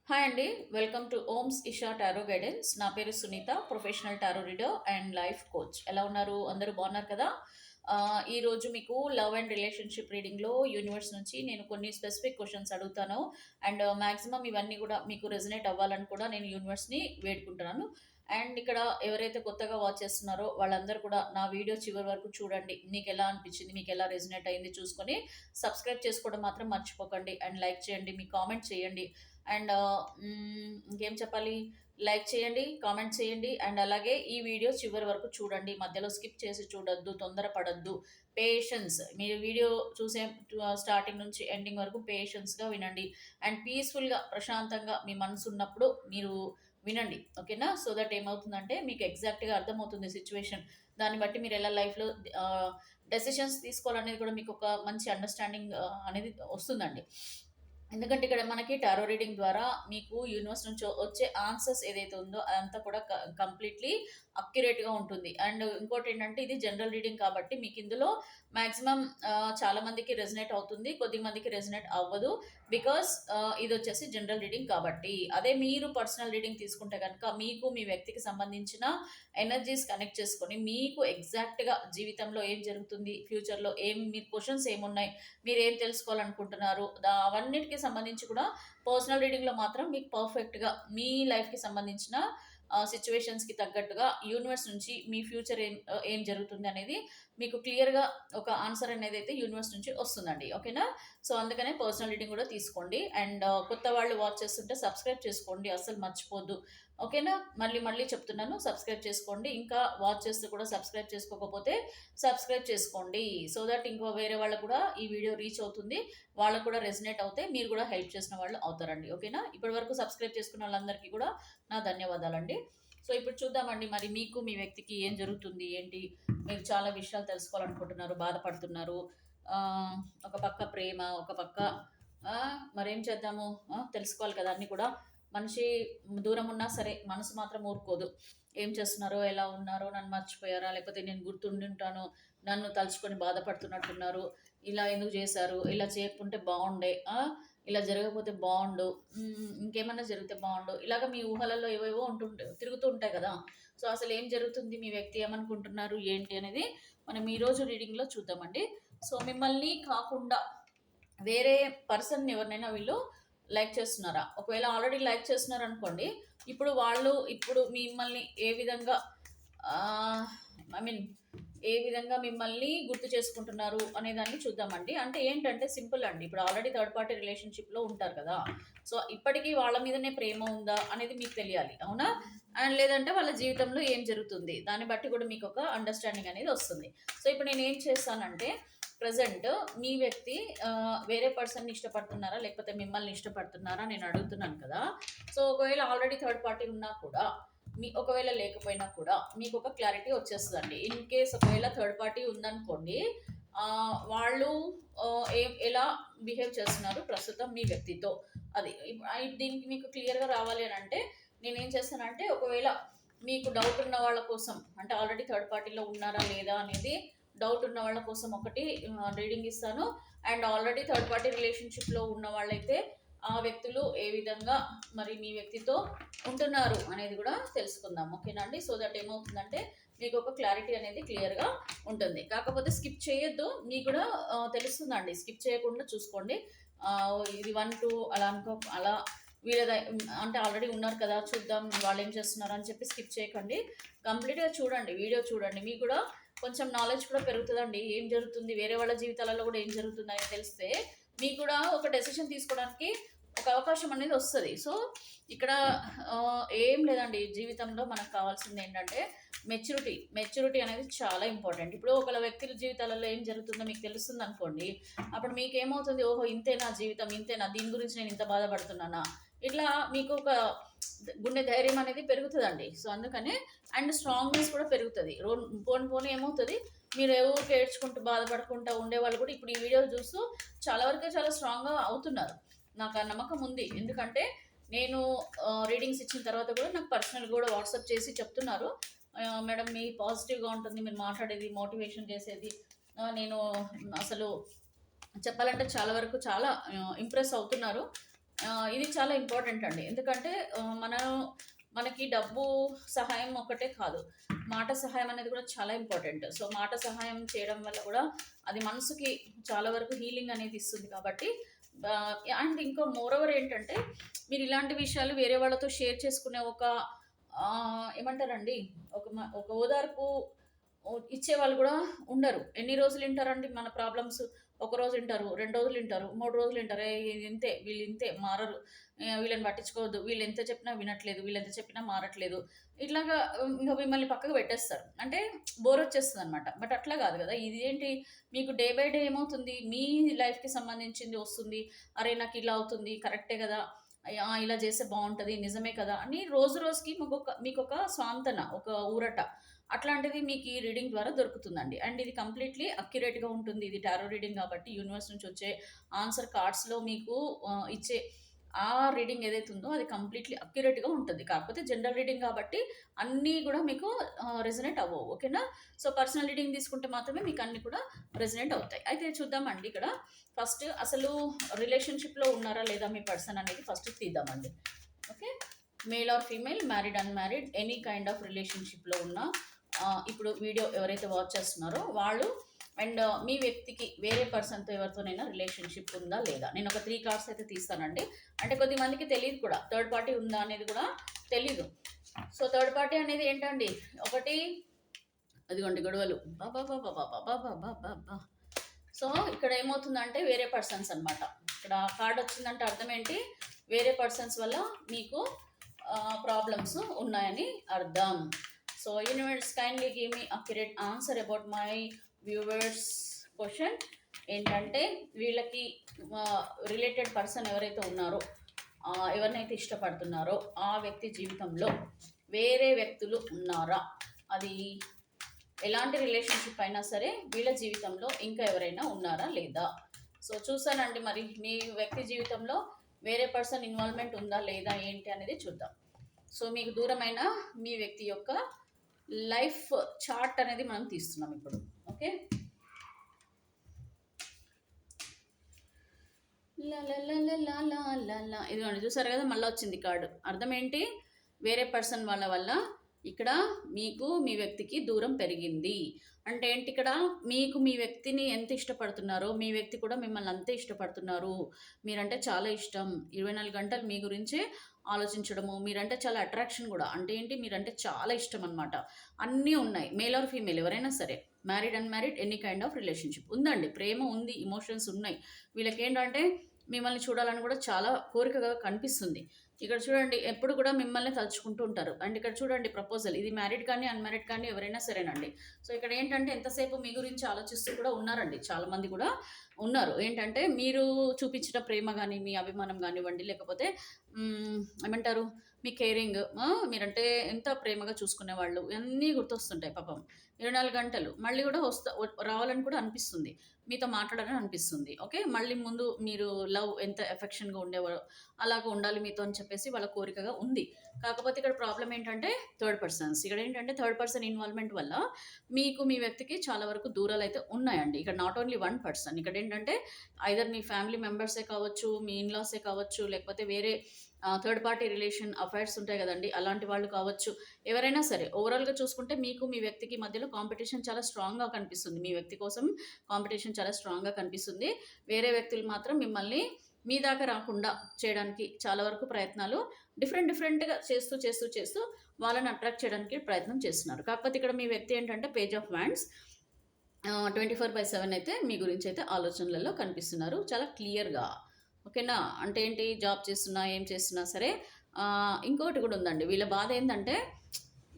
Hi అండి. Welcome to Oms Isha tarot guidance. నా పేరు Sunita, professional tarot reader and life coach. ఎలా ఉన్నారు? అందరూ బాగున్నారు కదా? ఈరోజు మీకు లవ్ అండ్ రిలేషన్షిప్ రీడింగ్లో యూనివర్స్ నుంచి నేను కొన్ని స్పెసిఫిక్ క్వశ్చన్స్ అడుగుతాను. అండ్ మ్యాక్సిమం ఇవన్నీ కూడా మీకు రెజనేట్ అవ్వాలని కూడా నేను యూనివర్స్ని వేడుకుంటున్నాను. అండ్ ఇక్కడ ఎవరైతే కొత్తగా వాచ్ చేస్తున్నారో వాళ్ళందరూ కూడా నా వీడియో చివరి వరకు చూడండి. మీకు ఎలా అనిపించింది, మీకు ఎలా రెజనేట్ అయింది చూసుకొని సబ్స్క్రైబ్ చేసుకోవడం మాత్రం మర్చిపోకండి. అండ్ లైక్ చేయండి, మీ కామెంట్ చేయండి. అండ్ ఇంకేం చెప్పాలి, లైక్ చేయండి, కామెంట్ చేయండి. అండ్ అలాగే ఈ వీడియో చివరి వరకు చూడండి, మధ్యలో స్కిప్ చేసి చూడొద్దు, తొందరపడద్దు. పేషెన్స్, మీరు వీడియో చూసే స్టార్టింగ్ నుంచి ఎండింగ్ వరకు పేషెన్స్గా వినండి. అండ్ పీస్ఫుల్గా ప్రశాంతంగా మీ మనసు ఉన్నప్పుడు మీరు వినండి, ఓకేనా? సో దట్ ఏమవుతుందంటే మీకు ఎగ్జాక్ట్గా అర్థమవుతుంది సిచ్యువేషన్. దాన్ని బట్టి మీరు ఎలా లైఫ్లో డెసిషన్స్ తీసుకోవాలనేది కూడా మీకు ఒక మంచి అండర్స్టాండింగ్ అనేది వస్తుందండి. ఎందుకంటే ఇక్కడ మనకి టారో రీడింగ్ ద్వారా మీకు యూనివర్స్ నుంచి వచ్చే ఆన్సర్స్ ఏదైతే ఉందో అదంతా కూడా కంప్లీట్లీ అక్యురేట్గా ఉంటుంది. అండ్ ఇంకోటి ఏంటంటే ఇది జనరల్ రీడింగ్ కాబట్టి మీకు ఇందులో మ్యాక్సిమం చాలా మందికి రెజనేట్ అవుతుంది, కొద్ది మందికి రెజనేట్ అవ్వదు. బికాస్ ఇది వచ్చేసి జనరల్ రీడింగ్ కాబట్టి. అదే మీరు పర్సనల్ రీడింగ్ తీసుకుంటే కనుక మీకు మీ వ్యక్తికి సంబంధించిన ఎనర్జీస్ కనెక్ట్ చేసుకొని మీకు ఎగ్జాక్ట్గా జీవితంలో ఏం జరుగుతుంది, ఫ్యూచర్లో మీ క్వశ్చన్స్ ఏమున్నాయి, మీరు ఏం తెలుసుకోవాలనుకుంటున్నారు, అవన్నిటికీ సంబంధించి కూడా పర్సనల్ రీడింగ్లో మాత్రం మీకు పర్ఫెక్ట్గా మీ లైఫ్కి సంబంధించిన సిచ్యువేషన్స్కి తగ్గట్టుగా యూనివర్స్ నుంచి మీ ఫ్యూచర్ ఏం జరుగుతుంది అనేది మీకు క్లియర్గా ఒక ఆన్సర్ అనేది అయితే యూనివర్స్ నుంచి వస్తుందండి, ఓకేనా? సో అందుకనే పర్సనల్ రీడింగ్ కూడా తీసుకోండి. అండ్ కొత్త వాళ్ళు వాచ్ చేస్తుంటే సబ్స్క్రైబ్ చేసుకోండి, అస్సలు మర్చిపోద్దు, ఓకేనా? మళ్ళీ మళ్ళీ చెప్తున్నాను, సబ్స్క్రైబ్ చేసుకోండి. ఇంకా వాచ్ చేస్తూ కూడా సబ్స్క్రైబ్ చేసుకోకపోతే సబ్స్క్రైబ్ చేసుకోండి. సో దట్ ఇంకో వేరే వాళ్ళకు కూడా ఈ వీడియో రీచ్ అవుతుంది, వాళ్ళకు కూడా రెజనేట్ అవుతే మీరు కూడా హెల్ప్ చేసిన వాళ్ళు అవుతారండి, ఓకేనా? ఇప్పటి వరకు సబ్స్క్రైబ్ చేసుకున్న వాళ్ళందరికీ కూడా నా ధన్యవాదాలండి. సో ఇప్పుడు చూద్దామండి, మరి మీకు మీ వ్యక్తికి ఏం జరుగుతుంది ఏంటి. మీరు చాలా విషయాలు తెలుసుకోవాలనుకుంటున్నారు, బాధపడుతున్నారు. ఆ, ఒక పక్క ప్రేమ, ఒక పక్క మరేం చేద్దాము, తెలుసుకోవాలి కదా అన్నీ కూడా. మనిషి దూరం ఉన్నా సరే మనసు మాత్రం ఊరుకోదు. ఏం చేస్తున్నారో, ఎలా ఉన్నారో, నన్ను మర్చిపోయారా, లేకపోతే నేను గుర్తుండి ఉంటాను, నన్ను తలుచుకొని బాధపడుతున్నట్టున్నారు, ఇలా ఎందుకు చేశారు, ఇలా చేయకుంటే బాగుండే, ఇలా జరగకపోతే బాగుండు, ఇంకేమన్నా జరిగితే బాగుండు, ఇలాగ మీ ఊహలలో ఏవేవో తిరుగుతూ ఉంటాయి కదా. సో అసలు ఏం జరుగుతుంది, మీ వ్యక్తి ఏమనుకుంటున్నారు ఏంటి అనేది మనం ఈరోజు రీడింగ్లో చూద్దామండి. సో మిమ్మల్ని కాకుండా వేరే పర్సన్ ఎవరినైనా వీళ్ళు లైక్ చేస్తున్నారా? ఒకవేళ ఆల్రెడీ లైక్ చేస్తున్నారు అనుకోండి, ఇప్పుడు మిమ్మల్ని ఏ విధంగా ఐ మీన్ ఏ విధంగా మిమ్మల్ని గుర్తు చేసుకుంటున్నారు అనే దాన్ని చూద్దామండి. అంటే ఏంటంటే సింపుల్ అండి, ఇప్పుడు ఆల్రెడీ థర్డ్ పార్టీ రిలేషన్షిప్లో ఉంటారు కదా. సో ఇప్పటికీ వాళ్ళ మీదనే ప్రేమ ఉందా అనేది మీకు తెలియాలి, అవునా? అండ్ లేదంటే వాళ్ళ జీవితంలో ఏం జరుగుతుంది దాన్ని బట్టి కూడా మీకు ఒక అండర్స్టాండింగ్ అనేది వస్తుంది. సో ఇప్పుడు నేను ఏం చేస్తానంటే, ప్రజెంట్ మీ వ్యక్తి వేరే పర్సన్ని ఇష్టపడుతున్నారా లేకపోతే మిమ్మల్ని ఇష్టపడుతున్నారా నేను అడుగుతున్నాను కదా. సో ఒకవేళ ఆల్రెడీ థర్డ్ పార్టీ ఉన్నా కూడా ఒకవేళ లేకపోయినా కూడా మీకు ఒక క్లారిటీ వచ్చేస్తుందండి. ఇన్ కేస్ ఒకవేళ థర్డ్ పార్టీ ఉందనుకోండి, వాళ్ళు ఎలా బిహేవ్ చేస్తున్నారు ప్రస్తుతం మీ వ్యక్తితో, అది దీనికి మీకు క్లియర్గా రావాలి అని అంటే నేనేం చేస్తానంటే, ఒకవేళ మీకు డౌట్ ఉన్న వాళ్ళ కోసం, అంటే ఆల్రెడీ థర్డ్ పార్టీలో ఉన్నారా లేదా అనేది డౌట్ ఉన్న వాళ్ళ కోసం ఒకటి రీడింగ్ ఇస్తాను. అండ్ ఆల్రెడీ థర్డ్ పార్టీ రిలేషన్షిప్లో ఉన్న వాళ్ళైతే ఆ వ్యక్తులు ఏ విధంగా మరి మీ వ్యక్తితో ఉంటున్నారు అనేది కూడా తెలుసుకుందాం, ఓకేనా అండి? సో దట్ ఏమవుతుందంటే మీకు ఒక క్లారిటీ అనేది క్లియర్గా ఉంటుంది. కాకపోతే స్కిప్ చేయొద్దు, మీకు కూడా తెలుస్తుందండి, స్కిప్ చేయకుండా చూసుకోండి. ఇది 1 2 అలా అలా వీళ్ళ అంటే ఆల్రెడీ ఉన్నారు కదా, చూద్దాం వాళ్ళు ఏం చేస్తున్నారు అని చెప్పి స్కిప్ చేయకండి. కంప్లీట్గా చూడండి, వీడియో చూడండి, మీకు కూడా కొంచెం నాలెడ్జ్ కూడా పెరుగుతుందండి. ఏం జరుగుతుంది వేరే వాళ్ళ జీవితాలలో కూడా ఏం జరుగుతుంది అని తెలిస్తే మీకు కూడా ఒక డెసిషన్ తీసుకోవడానికి ఒక అవకాశం అనేది వస్తుంది. సో ఇక్కడ ఏం లేదండి, జీవితంలో మనకు కావాల్సింది ఏంటంటే మెచ్యూరిటీ అనేది చాలా ఇంపార్టెంట్. ఇప్పుడు ఒకళ్ళ వ్యక్తుల జీవితాలలో ఏం జరుగుతుందో మీకు తెలుస్తుంది అనుకోండి, అప్పుడు మీకు ఏమవుతుంది, ఓహో ఇంతేనా జీవితం, ఇంతేనా, దీని గురించి నేను ఇంత బాధపడుతున్నానా, ఇట్లా మీకు ఒక గుండె ధైర్యం అనేది పెరుగుతుందండి. సో అందుకనే అండ్ స్ట్రాంగ్నెస్ కూడా పెరుగుతుంది. పోని ఏమవుతుంది, మీరు ఎవరికి ఏడ్చుకుంటూ బాధపడుకుంటూ ఉండేవాళ్ళు కూడా ఇప్పుడు ఈ వీడియోలు చూస్తూ చాలా వరకు చాలా స్ట్రాంగ్గా అవుతున్నారు. నాకు ఆ నమ్మకం ఉంది. ఎందుకంటే నేను రీడింగ్స్ ఇచ్చిన తర్వాత కూడా నాకు పర్సనల్ కూడా వాట్సాప్ చేసి చెప్తున్నారు, మేడం మీ పాజిటివ్గా ఉంటుంది, మీరు మాట్లాడేది మోటివేషన్ చేసేది, నేను అసలు చెప్పాలంటే చాలా వరకు చాలా ఇంప్రెస్ అవుతున్నారు. ఇది చాలా ఇంపార్టెంట్ అండి. ఎందుకంటే మనకి డబ్బు సహాయం ఒకటే కాదు. మాట సహాయం అనేది కూడా చాలా ఇంపార్టెంట్. సో, మాట సహాయం చేయడం వల్ల కూడా అది మనసుకి చాలా వరకు హీలింగ్ అనేది ఇస్తుంది కాబట్టి అండ్ ఇంకో మోరోవర్ ఏంటంటే మీరు ఇలాంటి విషయాలు వేరే వాళ్ళతో షేర్ చేసుకునే ఒక ఏమంటారండి ఒక ఓదార్పు ఇచ్చేవాళ్ళు కూడా ఉండరు. ఎన్ని రోజులు వింటారండి మన ప్రాబ్లమ్స్? ఒకరోజు వింటారు, 2 రోజులు వింటారు, 3 రోజులు వింటారు. ఇంతే వీళ్ళు ఇంతే మారరు, వీళ్ళని పట్టించుకోవద్దు, వీళ్ళు ఎంత చెప్పినా వినట్లేదు, వీళ్ళు ఎంత చెప్పినా మారట్లేదు, ఇట్లాగా ఇంకా మిమ్మల్ని పక్కకు పెట్టేస్తారు. అంటే బోర్ వచ్చేస్తుంది అనమాట. బట్ అట్లా కాదు కదా. ఇది ఏంటి, మీకు డే బై డే ఏమవుతుంది, మీ లైఫ్కి సంబంధించింది వస్తుంది. అరే నాకు ఇలా అవుతుంది, కరెక్టే కదా, ఇలా చేస్తే బాగుంటుంది, నిజమే కదా అని రోజు రోజుకి మీకు ఒక స్వాంతన, ఒక ఊరట అట్లాంటిది మీకు ఈ రీడింగ్ ద్వారా దొరుకుతుందండి. అండ్ ఇది కంప్లీట్లీ అక్యురేట్గా ఉంటుంది. ఇది టారో రీడింగ్ కాబట్టి యూనివర్స్ నుంచి వచ్చే ఆన్సర్ కార్డ్స్లో మీకు ఇచ్చే ఆ రీడింగ్ ఏదైతే ఉందో అది కంప్లీట్లీ అక్యురేట్గా ఉంటుంది. కాకపోతే జనరల్ రీడింగ్ కాబట్టి అన్నీ కూడా మీకు రెజనేట్ అవ్వవు. ఓకేనా? సో పర్సనల్ రీడింగ్ తీసుకుంటే మాత్రమే మీకు అన్నీ కూడా రెజనేట్ అవుతాయి. అయితే చూద్దామండి. ఇక్కడ ఫస్ట్ అసలు రిలేషన్షిప్లో ఉన్నారా లేదా మీ పర్సన్ అనేది ఫస్ట్ తీద్దామండి. Okay, male or female, married, unmarried, any kind of రిలేషన్షిప్లో ఉన్న ఇప్పుడు వీడియో ఎవరైతే వాచ్ చేస్తున్నారో వాళ్ళు అండ్ మీ వ్యక్తికి వేరే పర్సన్తో ఎవరితోనైనా రిలేషన్షిప్ ఉందా లేదా. నేను ఒక 3 కార్డ్స్ అయితే తీస్తానండి. అంటే కొద్దిమందికి తెలియదు కూడా, థర్డ్ పార్టీ ఉందా అనేది కూడా తెలీదు. సో థర్డ్ పార్టీ అనేది ఏంటండి, ఒకటి అదిగోండి గొడవలు, బాబా బాబా బాబా బాబా బాబా బా. సో ఇక్కడ ఏమవుతుందంటే వేరే పర్సన్స్ అనమాట. ఇక్కడ కార్డ్ వచ్చిందంటే అర్థం ఏంటి, వేరే పర్సన్స్ వల్ల మీకు ప్రాబ్లమ్స్ ఉన్నాయని అర్థం. So universe kindly give me accurate answer about my viewers question ఏంటంటే, వీళ్ళకి రిలేటెడ్ పర్సన్ ఎవరైతే ఉన్నారో, ఎవరినైతే ఇష్టపడుతున్నారో ఆ వ్యక్తి జీవితంలో వేరే వ్యక్తులు ఉన్నారా, అది ఎలాంటి రిలేషన్షిప్ అయినా సరే వీళ్ళ జీవితంలో ఇంకా ఎవరైనా ఉన్నారా లేదా. సో చూసానండి, మరి మీ వ్యక్తి జీవితంలో వేరే పర్సన్ ఇన్వాల్వ్మెంట్ ఉందా లేదా ఏంటి అనేది చూద్దాం. సో మీకు దూరమైన మీ వ్యక్తి యొక్క లైఫ్ చార్ట్ అనేది మనం తీస్తున్నాం ఇప్పుడు. ఓకే, ఇదిగోండి చూసారు కదా, మళ్ళీ వచ్చింది కార్డు. అర్థం ఏంటి, వేరే పర్సన్ వాళ్ళ వల్ల ఇక్కడ మీకు మీ వ్యక్తికి దూరం పెరిగింది అంటే ఏంటి, ఇక్కడ మీకు మీ వ్యక్తిని ఎంత ఇష్టపడుతున్నారో మీ వ్యక్తి కూడా మిమ్మల్ని అంతే ఇష్టపడుతున్నారు. మీరంటే చాలా ఇష్టం, 24 గంటలు మీ గురించే ఆలోచించడము, మీరంటే చాలా అట్రాక్షన్ కూడా. అంటే ఏంటి, మీరంటే చాలా ఇష్టం అనమాట. అన్నీ ఉన్నాయి, మేల్ ఆర్ ఫీమేల్ ఎవరైనా సరే, married unmarried, any kind of relationship ఉందండి. ప్రేమ ఉంది, ఇమోషన్స్ ఉన్నాయి. వీళ్ళకి ఏంటంటే మిమ్మల్ని చూడాలని కూడా చాలా కోరికగా కనిపిస్తుంది. ఇక్కడ చూడండి, ఎప్పుడు కూడా మిమ్మల్ని తలుచుకుంటూ ఉంటారు. అండ్ ఇక్కడ చూడండి ప్రపోజల్, ఇది మ్యారీడ్ కానీ అన్మ్యారీడ్ కానీ ఎవరైనా సరేనండి. సో ఇక్కడ ఏంటంటే ఎంతసేపు మీ గురించి ఆలోచిస్తూ కూడా ఉన్నారండి, చాలామంది కూడా ఉన్నారు. ఏంటంటే మీరు చూపించిన ప్రేమ కానీ, మీ అభిమానం కానివ్వండి, లేకపోతే ఏమంటారు మీ కేరింగ్, మీరంటే ఎంత ప్రేమగా చూసుకునేవాళ్ళు, ఇవన్నీ గుర్తొస్తుంటాయి పాపం. 24 గంటలు మళ్ళీ కూడా రావాలని కూడా అనిపిస్తుంది, మీతో మాట్లాడాలని అనిపిస్తుంది. ఓకే, మళ్ళీ ముందు మీరు లవ్ ఎంత ఎఫెక్షన్గా ఉండేవారు అలాగ ఉండాలి మీతో అని చెప్పేసి వాళ్ళ కోరికగా ఉంది. కాకపోతే ఇక్కడ ప్రాబ్లం ఏంటంటే థర్డ్ పర్సన్స్. ఇక్కడ ఏంటంటే థర్డ్ పర్సన్ ఇన్వాల్వ్మెంట్ వల్ల మీకు మీ వ్యక్తికి చాలా వరకు దూరాలు అయితే ఉన్నాయండి. ఇక్కడ నాట్ ఓన్లీ వన్ పర్సన్, ఇక్కడ ఏంటంటే ఐదర్ మీ ఫ్యామిలీ మెంబర్సే కావచ్చు, మీ ఇన్లాసే కావచ్చు, లేకపోతే వేరే థర్డ్ పార్టీ రిలేషన్ అఫైర్స్ ఉంటాయి కదండి, అలాంటి వాళ్ళు కావచ్చు, ఎవరైనా సరే. ఓవరాల్గా చూసుకుంటే మీకు మీ వ్యక్తికి మధ్యలో కాంపిటీషన్ చాలా స్ట్రాంగ్గా కనిపిస్తుంది. మీ వ్యక్తి కోసం కాంపిటీషన్ చాలా స్ట్రాంగ్గా కనిపిస్తుంది. వేరే వ్యక్తులు మాత్రం మిమ్మల్ని మీ దాకా రాకుండా చేయడానికి చాలా వరకు ప్రయత్నాలు డిఫరెంట్గా చేస్తూ వాళ్ళని అట్రాక్ట్ చేయడానికి ప్రయత్నం చేస్తున్నారు. కాకపోతే ఇక్కడ మీ వ్యక్తి ఏంటంటే పేజ్ ఆఫ్ వ్యాండ్స్ 24/7 అయితే మీ గురించి అయితే ఆలోచనలలో కనిపిస్తున్నారు చాలా క్లియర్గా. ఓకేనా, అంటే ఏంటి, జాబ్ చేస్తున్నా ఏం చేస్తున్నా సరే. ఇంకోటి కూడా ఉందండి, వీళ్ళ బాధ ఏంటంటే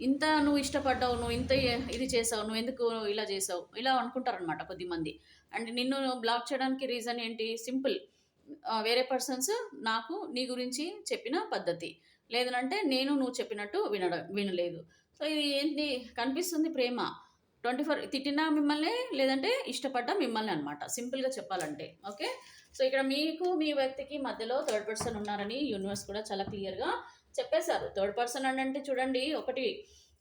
ఇంత నువ్వు ఇష్టపడ్డావు, నువ్వు ఇంత ఇది చేసావు, నువ్వు ఎందుకు ఇలా చేసావు, ఇలా అనుకుంటారనమాట కొద్దిమంది. అండ్ నిన్ను బ్లాక్ చేయడానికి రీజన్ ఏంటి, సింపుల్, వేరే పర్సన్స్ నాకు నీ గురించి చెప్పిన పద్ధతి లేదంటే నేను నువ్వు చెప్పినట్టు వినలేదు. సో ఇది ఏంటి కనిపిస్తుంది, ప్రేమ 24 తిట్టినా మిమ్మల్ని, లేదంటే ఇష్టపడ్డా మిమ్మల్ని అనమాట, సింపుల్గా చెప్పాలంటే. ఓకే, సో ఇక్కడ మీకు మీ వ్యక్తికి మధ్యలో థర్డ్ పర్సన్ ఉన్నారని యూనివర్స్ కూడా చాలా క్లియర్గా చెప్పేశారు. థర్డ్ పర్సన్ అంటే చూడండి, ఒకటి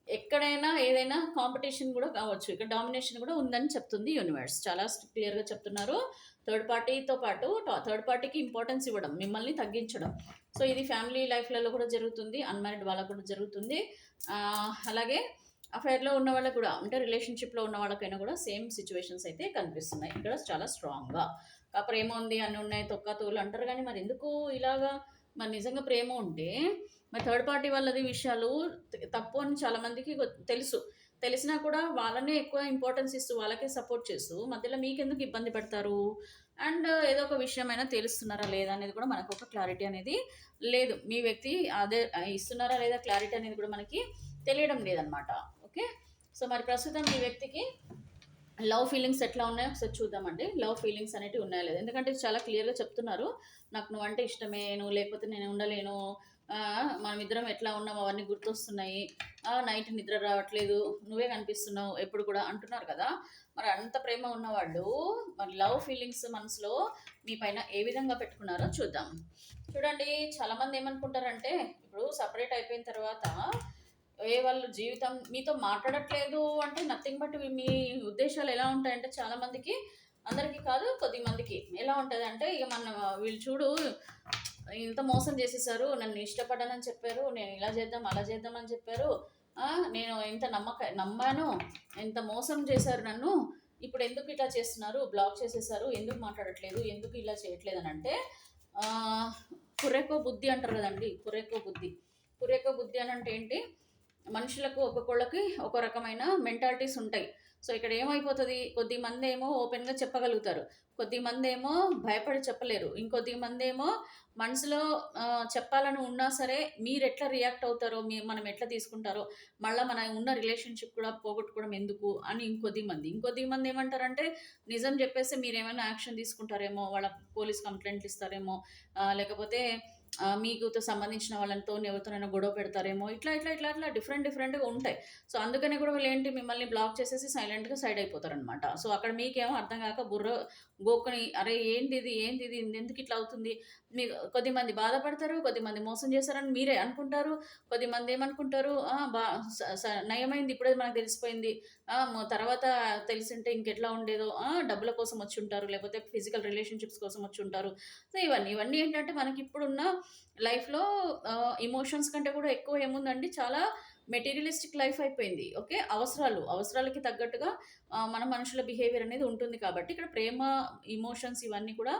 ఎక్కడైనా ఏదైనా కాంపిటీషన్ కూడా కావచ్చు, ఇక్కడ డామినేషన్ కూడా ఉందని చెప్తుంది యూనివర్స్, చాలా క్లియర్గా చెప్తున్నారు. థర్డ్ పార్టీతో పాటు థర్డ్ పార్టీకి ఇంపార్టెన్స్ ఇవ్వడం, మిమ్మల్ని తగ్గించడం. సో ఇది ఫ్యామిలీ లైఫ్లలో కూడా జరుగుతుంది, అన్మ్యారీడ్ వాళ్ళకు కూడా జరుగుతుంది. అలాగే అఫైర్లో ఉన్న వాళ్ళకు కూడా, అంటే రిలేషన్షిప్లో ఉన్న వాళ్ళకైనా కూడా సేమ్ సిచ్యువేషన్స్ అయితే కనిపిస్తున్నాయి ఇక్కడ చాలా స్ట్రాంగ్గా. ప్రేమ ఉంది అన్నీ ఉన్నాయి తొక్క తోలు అంటారు, కానీ మరి ఎందుకు ఇలాగా? మరి నిజంగా ప్రేమ ఉంటే మరి థర్డ్ పార్టీ వాళ్ళది విషయాలు తప్పు అని చాలామందికి తెలుసు. తెలిసినా కూడా వాళ్ళనే ఎక్కువ ఇంపార్టెన్స్ ఇస్తూ వాళ్ళకే సపోర్ట్ చేస్తూ మధ్యలో మీకెందుకు ఇబ్బంది పెడతారు? అండ్ ఏదో ఒక విషయమైనా తెలుస్తున్నారా లేదా అనేది కూడా మనకు ఒక క్లారిటీ అనేది లేదు. మీ వ్యక్తి అదే ఇస్తున్నారా లేదా క్లారిటీ అనేది కూడా మనకి తెలియడం లేదనమాట. ఓకే, సో మరి ప్రస్తుతం మీ వ్యక్తికి లవ్ ఫీలింగ్స్ ఎట్లా ఉన్నాయో ఒకసారి చూద్దామండి. లవ్ ఫీలింగ్స్ అనేవి ఉన్నాయా లేదు, ఎందుకంటే చాలా క్లియర్గా చెప్తున్నారు, నాకు నువ్వంటే ఇష్టమే, నువ్వు లేకపోతే నేను ఉండలేను, మనం ఇద్దరం ఎట్లా ఉన్నాం అవన్నీ గుర్తొస్తున్నాయి, నైట్ నిద్ర రావట్లేదు, నువ్వే కనిపిస్తున్నావు ఎప్పుడు కూడా అంటున్నారు కదా. మరి అంత ప్రేమ ఉన్నవాళ్ళు మరి లవ్ ఫీలింగ్స్ మనసులో మీ పైన ఏ విధంగా పెట్టుకున్నారో చూద్దాం. చూడండి, చాలామంది ఏమనుకుంటారంటే ఇప్పుడు సపరేట్ అయిపోయిన తర్వాత వాళ్ళు జీవితం మీతో మాట్లాడట్లేదు అంటే నథింగ్ బట్ మీ ఉద్దేశాలు ఎలా ఉంటాయంటే చాలామందికి, అందరికీ కాదు కొద్ది మందికి ఎలా ఉంటుంది అంటే, ఇక మన వీళ్ళు చూడు ఇంత మోసం చేసేసారు, నన్ను ఇష్టపడ్డానని చెప్పారు, నేను ఇలా చేద్దాం అలా చేద్దాం అని చెప్పారు, నేను ఎంత నమ్మాను, ఎంత మోసం చేశారు నన్ను, ఇప్పుడు ఎందుకు ఇట్లా చేస్తున్నారు, బ్లాక్ చేసేసారు, ఎందుకు మాట్లాడట్లేదు, ఎందుకు ఇలా చేయట్లేదు అని అంటే, కుర్రెకో బుద్ధి అంటారు కదండి. కుర్రెకో బుద్ధి అని అంటే ఏంటి? మనుషులకు ఒక్కొక్కళ్ళకి ఒక రకమైన మెంటాలిటీస్ ఉంటాయి. సో ఇక్కడ ఏమైపోతుంది, కొద్ది మంది ఏమో ఓపెన్గా చెప్పగలుగుతారు, కొద్ది మంది ఏమో భయపడి చెప్పలేరు, ఇంకొద్ది మంది ఏమో మనసులో చెప్పాలని ఉన్నా సరే మీరు ఎట్లా రియాక్ట్ అవుతారో, మనం ఎట్లా తీసుకుంటారో, మళ్ళీ మన ఉన్న రిలేషన్షిప్ కూడా పోగొట్టుకోవడం ఎందుకు అని ఇంకొద్ది మంది ఏమంటారంటే, నిజం చెప్పేస్తే మీరు ఏమైనా యాక్షన్ తీసుకుంటారేమో, వాళ్ళ పోలీస్ కంప్లైంట్లు ఇస్తారేమో, లేకపోతే మీకు సంబంధించిన వాళ్ళతో ఎవరితోనైనా గొడవ పెడతారేమో, ఇట్లా ఇట్లా ఇట్లా ఇట్లా డిఫరెంట్గా ఉంటాయి. సో అందుకనే కూడా వీళ్ళు ఏంటి, మిమ్మల్ని బ్లాక్ చేసేసి సైలెంట్గా సైడ్ అయిపోతారనమాట. సో అక్కడ మీకేమో అర్థం కాక బుర్ర గోక్కని, అరే ఏంటిది ఎందుకు ఇట్లా అవుతుంది, మీకు కొద్దిమంది బాధపడతారు, కొద్దిమంది మోసం చేశారని మీరే అనుకుంటారు, కొద్దిమంది ఏమనుకుంటారు, నయమైంది ఇప్పుడే మనకు తెలిసిపోయింది, తర్వాత తెలిసింటే ఇంకెట్లా ఉండేదో, డబ్బుల కోసం వచ్చి ఉంటారు, లేకపోతే ఫిజికల్ రిలేషన్షిప్స్ కోసం వచ్చి ఉంటారు. సో ఇవన్నీ ఏంటంటే మనకి ఇప్పుడున్న లైఫ్లో ఎమోషన్స్ కంటే కూడా ఎక్కువ ఏముందండి, చాలా మెటీరియలిస్టిక్ లైఫ్ అయిపోయింది. ఓకే, అవసరాలకి తగ్గట్టుగా మన మనుషుల బిహేవియర్ అనేది ఉంటుంది. కాబట్టి ఇక్కడ ప్రేమ, ఇమోషన్స్ ఇవన్నీ కూడా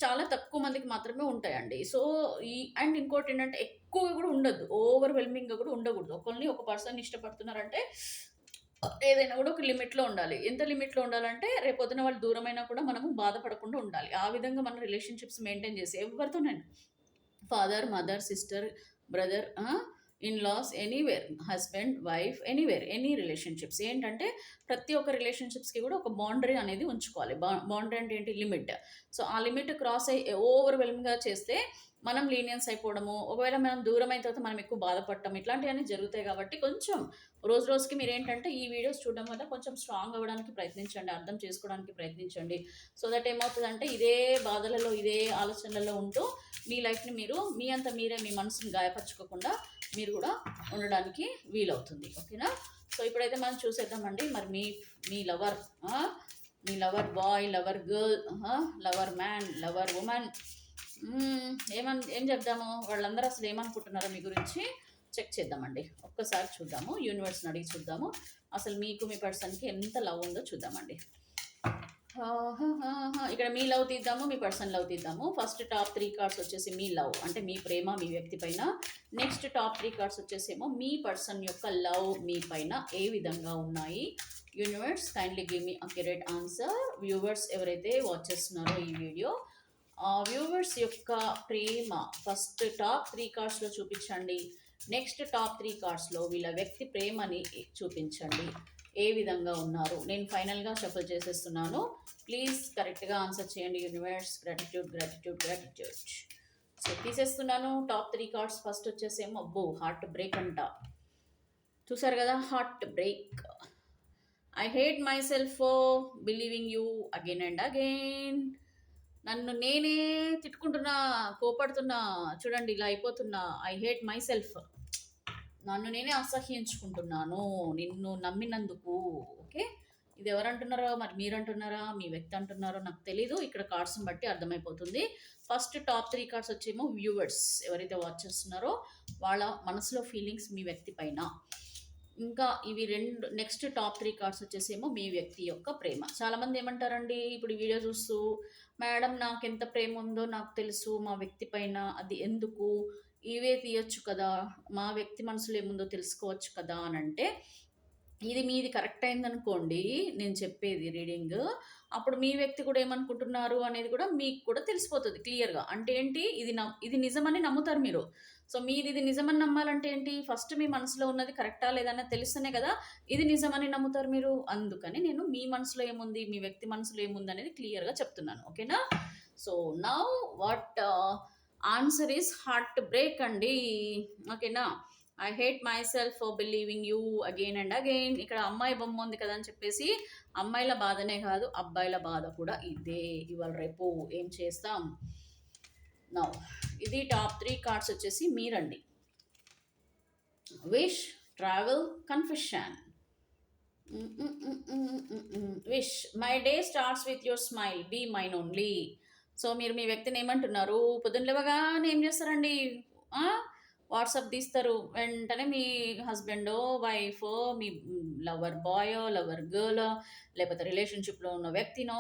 చాలా తక్కువ మందికి మాత్రమే ఉంటాయండి. సో అండ్ ఇంకోటి ఏంటంటే ఎక్కువగా కూడా ఉండద్దు, ఓవర్వెల్మింగ్గా కూడా ఉండకూడదు. ఒక పర్సన్ ఇష్టపడుతున్నారంటే ఏదైనా కూడా ఒక లిమిట్లో ఉండాలి. ఎంత లిమిట్లో ఉండాలంటే రేపొద్దున వాళ్ళు దూరమైనా కూడా మనము బాధపడకుండా ఉండాలి. ఆ విధంగా మన రిలేషన్షిప్స్ మెయింటైన్ చేసి ఎవరితోనైనా, father, mother, sister, brother, in-laws, anywhere, husband, wife, anywhere, any relationships ఏంటంటే ప్రతి ఒక్క రిలేషన్షిప్స్కి కూడా ఒక బౌండరీ అనేది ఉంచుకోవాలి. బౌండరీ అంటే ఏంటి? లిమిట్. సో ఆ లిమిట్ క్రాస్ అయ్యి ఓవర్‌వెల్మ్‌గా చేస్తే మనం లీనియన్స్ అయిపోవడము, ఒకవేళ మనం దూరం అయిన తర్వాత మనం ఎక్కువ బాధపడటం, ఇట్లాంటివన్నీ జరుగుతాయి. కాబట్టి కొంచెం రోజుకి మీరేంటంటే ఈ వీడియోస్ చూడడం వల్ల కొంచెం స్ట్రాంగ్ అవ్వడానికి ప్రయత్నించండి, అర్థం చేసుకోవడానికి ప్రయత్నించండి. సో దట్ ఏమవుతుందంటే ఇదే బాధలలో, ఇదే ఆలోచనలలో ఉంటూ మీ లైఫ్ని మీరు మీ అంత మీరే మీ మనసుని గాయపరచుకోకుండా మీరు కూడా ఉండడానికి వీలవుతుంది. ఓకేనా? సో ఇప్పుడైతే మనం చూసేద్దామండి, మరి మీ లవర్, మీ lover boy, lover girl, lover man, lover women, ఏం చెప్దాము, వాళ్ళందరూ అసలు ఏమనుకుంటున్నారో మీ గురించి చెక్ చేద్దామండి. ఒక్కసారి చూద్దాము, యూనివర్స్ని అడిగి చూద్దాము, అసలు మీకు మీ పర్సన్కి ఎంత లవ్ ఉందో చూద్దామండి. ఇక్కడ మీ లవ్ తీద్దాము, మీ పర్సన్ లవ్ తీద్దాము. ఫస్ట్ టాప్ 3 కార్డ్స్ వచ్చేసి మీ లవ్, అంటే మీ ప్రేమ మీ వ్యక్తి పైన. నెక్స్ట్ టాప్ 3 కార్డ్స్ వచ్చేసేమో మీ పర్సన్ యొక్క లవ్ మీ పైన ఏ విధంగా ఉన్నాయి. Universe kindly give me accurate answer. Viewers ఎవరైతే వాచ్ చేస్తున్నారో ఈ వీడియో, వ్యూవర్స్ యొక్క ప్రేమ ఫస్ట్ టాప్ 3 కార్డ్స్లో చూపించండి. నెక్స్ట్ టాప్ 3 కార్డ్స్లో వీళ్ళ వ్యక్తి ప్రేమని చూపించండి, ఏ విధంగా ఉన్నారు. నేను ఫైనల్గా షఫల్ చేసేస్తున్నాను, ప్లీజ్ కరెక్ట్గా ఆన్సర్ చేయండి యూనివర్స్. గ్రాటిట్యూడ్. సో తీసేస్తున్నాను టాప్ 3 కార్డ్స్. ఫస్ట్ వచ్చేసేమో అబ్బో హార్ట్ బ్రేక్ అంట, చూసారు కదా, heart break. I hate my self for believing you again and again. నన్ను నేనే తిట్టుకుంటున్నా, కోపడుతున్నా, చూడండి ఇలా అయిపోతున్నా. ఐ హేట్ మై సెల్ఫ్, నన్ను నేనే అసహ్యించుకుంటున్నాను నిన్ను నమ్మినందుకు. ఓకే, ఇది ఎవరంటున్నారో మరి మీరంటున్నారా, మీ వ్యక్తి అంటున్నారో నాకు తెలీదు. ఇక్కడ కార్డ్స్‌ని బట్టి అర్థమైపోతుంది. ఫస్ట్ టాప్ 3 కార్డ్స్ వచ్చేమో వ్యూవర్స్, ఎవరైతే వాచ్ చేస్తున్నారో వాళ్ళ మనసులో ఫీలింగ్స్ మీ వ్యక్తి పైన. ఇంకా ఇవి 2 నెక్స్ట్ టాప్ 3 కార్డ్స్ వచ్చేసేమో మీ వ్యక్తి యొక్క ప్రేమ. చాలామంది ఏమంటారండి ఇప్పుడు ఈ వీడియో చూస్తూ, మేడం నాకెంత ప్రేమ ఉందో నాకు తెలుసు మా వ్యక్తి పైన, అది ఎందుకు ఇవే తీయొచ్చు కదా, మా వ్యక్తి మనసులో ఏముందో తెలుసుకోవచ్చు కదా అని అంటే, ఇది మీది కరెక్ట్ అయిందనుకోండి నేను చెప్పేది రీడింగ్, అప్పుడు మీ వ్యక్తి కూడా ఏమనుకుంటున్నారు అనేది కూడా మీకు కూడా తెలిసిపోతుంది క్లియర్‌గా. అంటే ఏంటి, ఇది నిజమని నమ్ముతారు మీరు. సో, మీది ఇది నిజమని నమ్మాలంటే ఏంటి, ఫస్ట్ మీ మనసులో ఉన్నది కరెక్టా లేదా అన్నది తెలిస్తేనే కదా ఇది నిజమని నమ్ముతారు మీరు. అందుకని నేను మీ మనసులో ఏముంది, మీ వ్యక్తి మనసులో ఏముందనేది క్లియర్‌గా చెప్తున్నాను. ఓకేనా? So, now what answer is heart break అండి. ఓకేనా? I hate my self for believing you again and again. ఇక్కడ అమ్మాయి బొమ్మ ఉంది కదా అని చెప్పేసి అమ్మాయిల బాధనే కాదు అబ్బాయిల బాధ కూడా ఇదే. ఇవాళ రేపు ఏం చేస్తాం. నౌ ఇది టాప్ 3 కార్డ్స్ వచ్చేసి మీరండి. Wish, travel, confession. Wish, my day starts with your smile, be mine only. So మీరు మీ వ్యక్తిని ఏమంటున్నారు, పొద్దున్న లేవగానే ఏం చేస్తారండి, వాట్సాప్ తీస్తారు, వెంటనే మీ హస్బెండో వైఫో మీ లవర్ బాయో లవర్ గర్ల్ లేకపోతే రిలేషన్షిప్లో ఉన్న వ్యక్తినో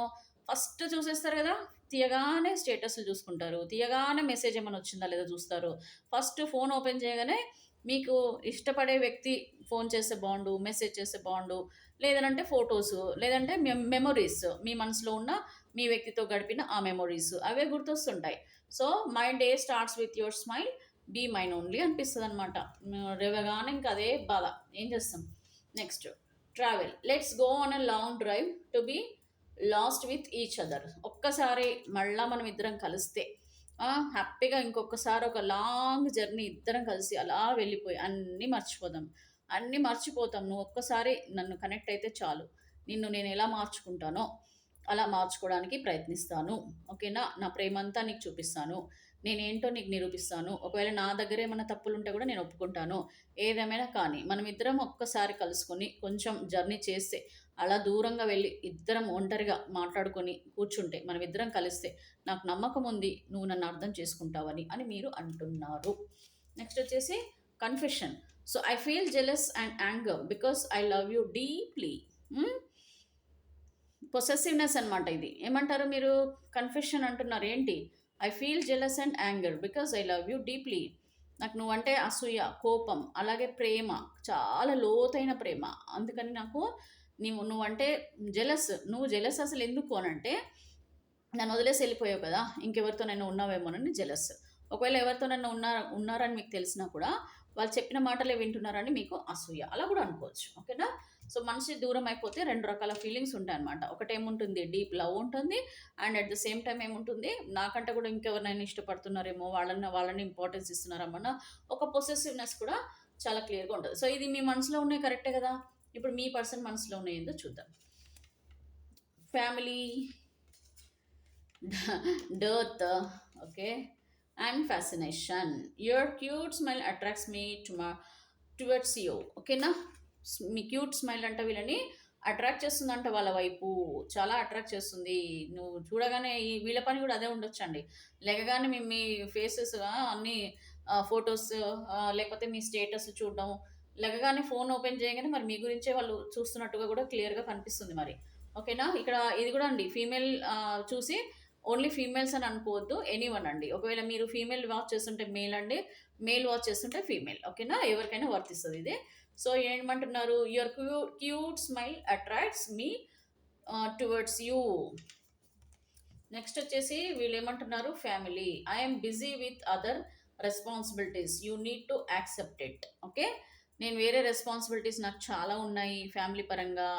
ఫస్ట్ చూసేస్తారు కదా, తీయగానే స్టేటస్లు చూసుకుంటారు, తీయగానే మెసేజ్ ఏమైనా వచ్చిందా లేదా చూస్తారు. ఫస్ట్ ఫోన్ ఓపెన్ చేయగానే మీకు ఇష్టపడే వ్యక్తి ఫోన్ చేస్తే బాగుండు, మెసేజ్ చేస్తే బాగుండు, లేదనంటే ఫొటోస్, లేదంటే మెమొరీస్, మీ మనసులో ఉన్న మీ వ్యక్తితో గడిపిన ఆ మెమొరీస్ అవే గుర్తొస్తుంటాయి. So my day starts with your smile, be mine only అనిపిస్తుంది అనమాట. రేవగానే ఇంకా అదే బాధ, ఏం చేస్తాం. Next travel, let's go on a long drive to be lost with each other. ఒక్కసారి మళ్ళా మనం ఇద్దరం కలిస్తే హ్యాపీగా ఇంకొకసారి ఒక లాంగ్ జర్నీ ఇద్దరం కలిసి అలా వెళ్ళిపోయి అన్నీ మర్చిపోదాం, అన్నీ మర్చిపోతాం. నువ్వు ఒక్కసారి నన్ను కనెక్ట్ అయితే చాలు, నిన్ను నేను ఎలా మార్చుకుంటానో అలా మార్చుకోవడానికి ప్రయత్నిస్తాను. ఓకేనా? నా ప్రేమంతా నీకు చూపిస్తాను, నేనేంటో నీకు నిరూపిస్తాను. ఒకవేళ నా దగ్గర ఏమైనా తప్పులు ఉంటే కూడా నేను ఒప్పుకుంటాను. ఏదేమైనా కానీ మనం ఇద్దరం ఒక్కసారి కలుసుకొని కొంచెం జర్నీ చేస్తే, అలా దూరంగా వెళ్ళి ఇద్దరం ఒంటరిగా మాట్లాడుకొని కూర్చుంటే, మనం ఇద్దరం కలిస్తే నాకు నమ్మకం ఉంది నువ్వు నన్ను అర్థం చేసుకుంటావని అని మీరు అంటున్నారు. నెక్స్ట్ వచ్చేసి confession. So I feel jealous and anger because I love you deeply. Possessiveness అనమాట ఇది. ఏమంటారు మీరు, కన్ఫెషన్ అంటున్నారు ఏంటి, I feel jealous and anger because I love you deeply. నాకు నువ్వంటే అసూయ, కోపం, అలాగే ప్రేమ, చాలా లోతైన ప్రేమ. అందుకని నాకు నువ్వంటే జెలస్. నువ్వు జెలస్ అసలు ఎందుకు అనంటే, నన్ను వదిలేసి వెళ్ళిపోయావు కదా, ఇంకెవరితో నన్ను ఉన్నావేమోనని జెలస్. ఒకవేళ ఎవరితో నన్ను ఉన్నారని మీకు తెలిసినా కూడా వాళ్ళు చెప్పిన మాటలే వింటున్నారని మీకు అసూయ, అలా కూడా అనుకోవచ్చు. ఓకేనా? సో మనిషి దూరం అయిపోతే 2 రకాల ఫీలింగ్స్ ఉంటాయి అనమాట. ఒకటేముంటుంది, డీప్ లవ్ ఉంటుంది, and at the same time ఏముంటుంది, నాకంటే కూడా ఇంకెవరినైనా ఇష్టపడుతున్నారేమో, వాళ్ళని ఇంపార్టెన్స్ ఇస్తున్నారమ్మన్న ఒక పొసెసివ్నెస్ కూడా చాలా క్లియర్గా ఉంటుంది. సో ఇది మీ మనసులో ఉన్నాయి కరెక్టే కదా. ఇప్పుడు మీ పర్సన్ మనసులో ఉన్నాయి ఏందో చూద్దాం. Family, dearth, okay, and fascination. Your cute smile attracts me towards you. ఓకేనా? మీ క్యూట్ స్మైల్ అంటే వీళ్ళని అట్రాక్ట్ చేస్తుందంట, వాళ్ళ వైపు చాలా అట్రాక్ట్ చేస్తుంది. నువ్వు చూడగానే వీళ్ళ పని కూడా అదే ఉండొచ్చండి. లేకగానే మీ ఫేసెస్ అన్నీ ఫొటోస్ లేకపోతే మీ స్టేటస్ చూడడం, లేకగానే ఫోన్ ఓపెన్ చేయగానే మరి మీ గురించే వాళ్ళు చూస్తున్నట్టుగా కూడా క్లియర్గా కనిపిస్తుంది మరి. ఓకేనా? ఇక్కడ ఇది కూడా అండి, ఫీమేల్ చూసి ఓన్లీ ఫీమేల్స్ అని అనుకోవద్దు, ఎనీవన్ అండి. ఒకవేళ మీరు ఫీమేల్ వాచ్ చేస్తుంటే మేల్ అండి, మేల్ వాచ్ చేస్తుంటే ఫీమేల్. ఓకేనా? ఎవరికైనా వర్తిస్తుంది ఇది. సో ఏమంటున్నారు, your cute smile attracts me towards you. Next వచ్చేసి వీళ్ళు ఏమంటున్నారు, family, I'm busy with other responsibilities, you need to accept it. Okay, నేను వేరే రెస్పాన్సిబిలిటీస్ నాకు చాలా ఉన్నాయి ఫ్యామిలీ పరంగా,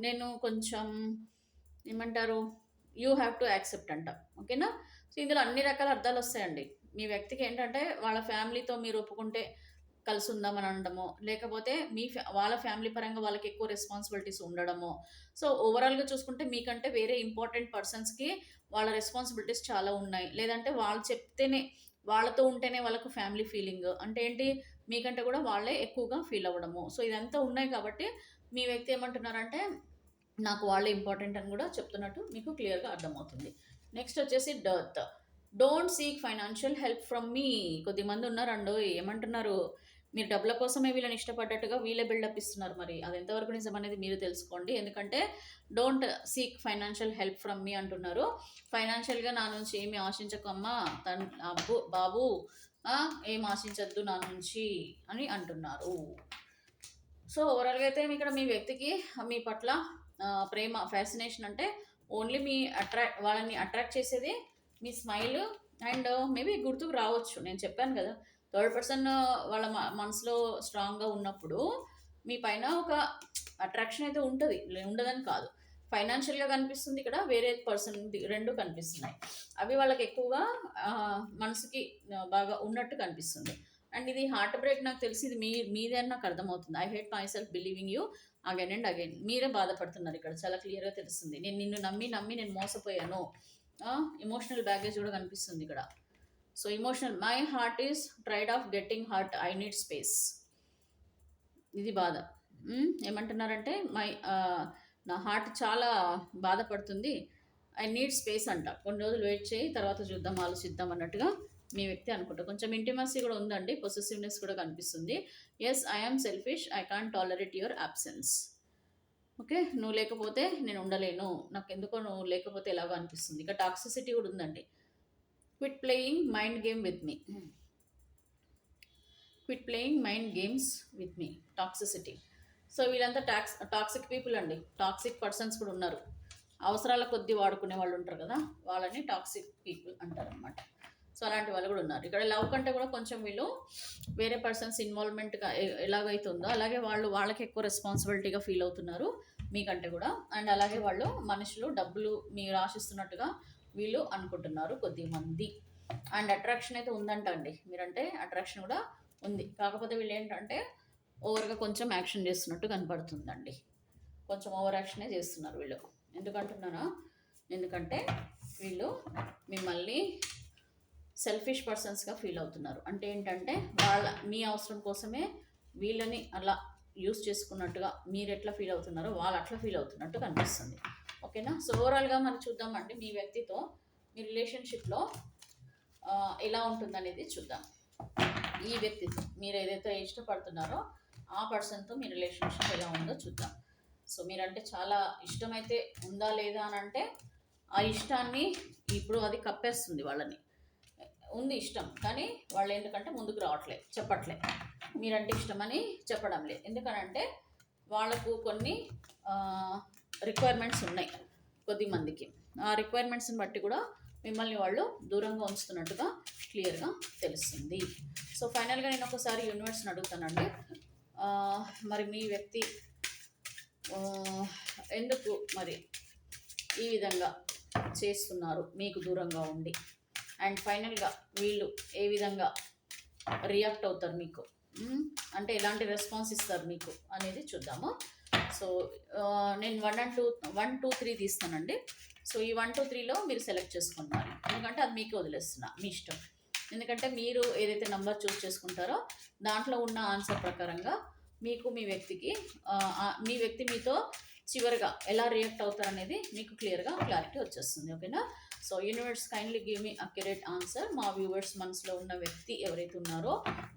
నేను కొంచెం ఏమంటారు, యూ హ్యావ్ టు యాక్సెప్ట్ అంట. ఓకేనా? సో ఇందులో అన్ని రకాల అర్థాలు వస్తాయండి. మీ వ్యక్తికి ఏంటంటే వాళ్ళ ఫ్యామిలీతో మీరు ఒప్పుకుంటే కలిసి ఉందామని అనడమో, లేకపోతే వాళ్ళ ఫ్యామిలీ పరంగా వాళ్ళకి ఎక్కువ రెస్పాన్సిబిలిటీస్ ఉండడమో. సో ఓవరాల్గా చూసుకుంటే మీకంటే వేరే ఇంపార్టెంట్ పర్సన్స్కి వాళ్ళ రెస్పాన్సిబిలిటీస్ చాలా ఉన్నాయి, లేదంటే వాళ్ళు చెప్తేనే వాళ్ళతో ఉంటేనే వాళ్ళకు ఫ్యామిలీ ఫీలింగ్ అంటే ఏంటి, మీకంటే కూడా వాళ్ళే ఎక్కువగా ఫీల్ అవ్వడము. సో ఇదంతా ఉన్నాయి కాబట్టి మీ వ్యక్తి ఏమంటున్నారంటే నాకు వాళ్ళే ఇంపార్టెంట్ అని కూడా చెప్తున్నట్టు మీకు క్లియర్గా అర్థమవుతుంది. నెక్స్ట్ వచ్చేసి dearth. Don't seek financial help from మీ. కొద్దిమంది ఉన్నారండో ఏమంటున్నారు, మీరు డబ్బుల కోసమే వీళ్ళని ఇష్టపడ్డట్టుగా వీళ్ళే బిల్డప్ ఇస్తున్నారు. మరి అది ఎంతవరకు నిజం అనేది మీరు తెలుసుకోండి. ఎందుకంటే don't seek financial help from మీ అంటున్నారు. ఫైనాన్షియల్గా నా నుంచి ఏమి ఆశించకమ్మా అబ్బు బాబు, ఏం ఆశించద్దు నా నుంచి అని అంటున్నారు. సో ఓవరాల్గా అయితే ఇక్కడ మీ వ్యక్తికి మీ పట్ల ప్రేమ, ఫ్యాసినేషన్ అంటే ఓన్లీ మీ వాళ్ళని అట్రాక్ట్ చేసేది మీ స్మైల్ అండ్ మేబీ గుర్తుకు రావచ్చు. నేను చెప్పాను కదా, థర్డ్ పర్సన్ వాళ్ళ మనసులో స్ట్రాంగ్గా ఉన్నప్పుడు మీ పైన ఒక అట్రాక్షన్ అయితే ఉంటుంది, ఉండదని కాదు. ఫైనాన్షియల్గా కనిపిస్తుంది, ఇక్కడ వేరే పర్సన్ రెండు కనిపిస్తున్నాయి. అవి వాళ్ళకి ఎక్కువగా మనసుకి బాగా ఉన్నట్టు కనిపిస్తుంది. అండ్ ఇది హార్ట్ బ్రేక్ నాకు తెలిసి ఇది మీదే అని నాకు అర్థమవుతుంది. I hate my self believing you again and again. మీరే బాధపడుతున్నారు ఇక్కడ, చాలా క్లియర్గా తెలుస్తుంది. నేను నిన్ను నమ్మి నమ్మి నేను మోసపోయాను. ఎమోషనల్ బ్యాగేజ్ కూడా కనిపిస్తుంది ఇక్కడ. So emotional, my heart is tried of getting heart, I need space. ఇది బాధ. ఏమంటున్నారంటే నా హార్ట్ చాలా బాధపడుతుంది, ఐ నీడ్ స్పేస్ అంట. కొన్ని రోజులు వెయిట్ చేయి, తర్వాత చూద్దాం, ఆలోచిద్దాం అన్నట్టుగా మీ వ్యక్తి అనుకుంటా. కొంచెం ఇంటిమసీ కూడా ఉందండి, పొసెసివ్నెస్ కూడా కనిపిస్తుంది. Yes I am selfish, I can't tolerate your absence. Okay, నువ్వు లేకపోతే నేను ఉండలేను, నాకు ఎందుకో నువ్వు లేకపోతే ఎలాగో అనిపిస్తుంది. ఇక టాక్సిసిటీ కూడా ఉందండి. Quit playing mind game with me, quit playing mind games with me, toxicity. So వీళ్ళంతా టాక్సిక్ పీపుల్ అండి. టాక్సిక్ పర్సన్స్ కూడా ఉన్నారు, అవసరాల కొద్దీ వాడుకునే వాళ్ళు ఉంటారు కదా, వాళ్ళని టాక్సిక్ పీపుల్ అంటారు అనమాట. సో అలాంటి వాళ్ళు కూడా ఉన్నారు. ఇక్కడ లవ్ కంటే కూడా కొంచెం వీళ్ళు వేరే పర్సన్స్ ఇన్వాల్వ్మెంట్గా ఎలాగైతుందో అలాగే వాళ్ళకి ఎక్కువ రెస్పాన్సిబిలిటీగా ఫీల్ అవుతున్నారు మీకంటే కూడా. అండ్ అలాగే వాళ్ళు మనుషులు డబ్బులు మీరు ఆశిస్తున్నట్టుగా వీళ్ళు అనుకుంటున్నారు కొద్దిమంది. అండ్ అట్రాక్షన్ అయితే ఉందంట అండి, మీరంటే అట్రాక్షన్ కూడా ఉంది. కాకపోతే వీళ్ళు ఏంటంటే ఓవర్గా కొంచెం యాక్షన్ చేస్తున్నట్టు కనపడుతుందండి. కొంచెం ఓవర్ యాక్షనే చేస్తున్నారు వీళ్ళు. ఎందుకంటున్నారా, ఎందుకంటే వీళ్ళు మిమ్మల్ని సెల్ఫిష్ పర్సన్స్గా ఫీల్ అవుతున్నారు. అంటే ఏంటంటే మీ అవసరం కోసమే వీళ్ళని అలా యూస్ చేసుకున్నట్టుగా మీరు ఎట్లా ఫీల్ అవుతున్నారో వాళ్ళు అట్లా ఫీల్ అవుతున్నట్టు కనిపిస్తుంది. ఓకేనా. సో ఓవరాల్గా మనం చూద్దామండి మీ వ్యక్తితో మీ రిలేషన్షిప్లో ఎలా ఉంటుందనేది చూద్దాం. ఈ వ్యక్తితో మీరు ఏదైతే ఇష్టపడుతున్నారో ఆ పర్సన్తో మీ రిలేషన్షిప్ ఎలా ఉందో చూద్దాం. సో మీరంటే చాలా ఇష్టమైతే ఉందా లేదా అని అంటే ఆ ఇష్టాన్ని ఇప్పుడు అది కప్పేస్తుంది వాళ్ళని. ఉంది ఇష్టం, కానీ వాళ్ళు ఎందుకంటే ముందుకు రావట్లేదు, చెప్పట్లే మీరంటే ఇష్టమని చెప్పడం లేదు. ఎందుకనంటే వాళ్ళకు కొన్ని రిక్వైర్మెంట్స్ ఉన్నాయి కొద్దిమందికి. ఆ రిక్వైర్మెంట్స్ని బట్టి కూడా మిమ్మల్ని వాళ్ళు దూరంగా ఉంచుతున్నట్టుగా క్లియర్గా తెలుస్తుంది. సో ఫైనల్గా నేను ఒకసారి యూనివర్స్ని అడుగుతానండి, మరి మీ వ్యక్తి ఎందుకు మరి ఈ విధంగా చేస్తున్నారు మీకు దూరంగా ఉండి, అండ్ ఫైనల్గా వీళ్ళు ఏ విధంగా రియాక్ట్ అవుతారు మీకు, అంటే ఎలాంటి రెస్పాన్స్ ఇస్తారు మీకు అనేది చూద్దాము. సో నేను 1 2 3 తీస్తానండి. సో ఈ 1 2 3లో మీరు సెలెక్ట్ చేసుకున్నారు, ఎందుకంటే అది మీకు వదిలేస్తున్నా, మీ ఇష్టం. ఎందుకంటే మీరు ఏదైతే నెంబర్ చూస్ చేసుకుంటారో దాంట్లో ఉన్న ఆన్సర్ ప్రకారంగా మీకు మీ వ్యక్తి మీతో చివరిగా ఎలా రియాక్ట్ అవుతారు అనేది మీకు క్లారిటీ వచ్చేస్తుంది. ఓకేనా. So universe kindly give me accurate answer. మా వ్యూవర్స్ మనసులో ఉన్న వ్యక్తి ఎవరైతే ఉన్నారో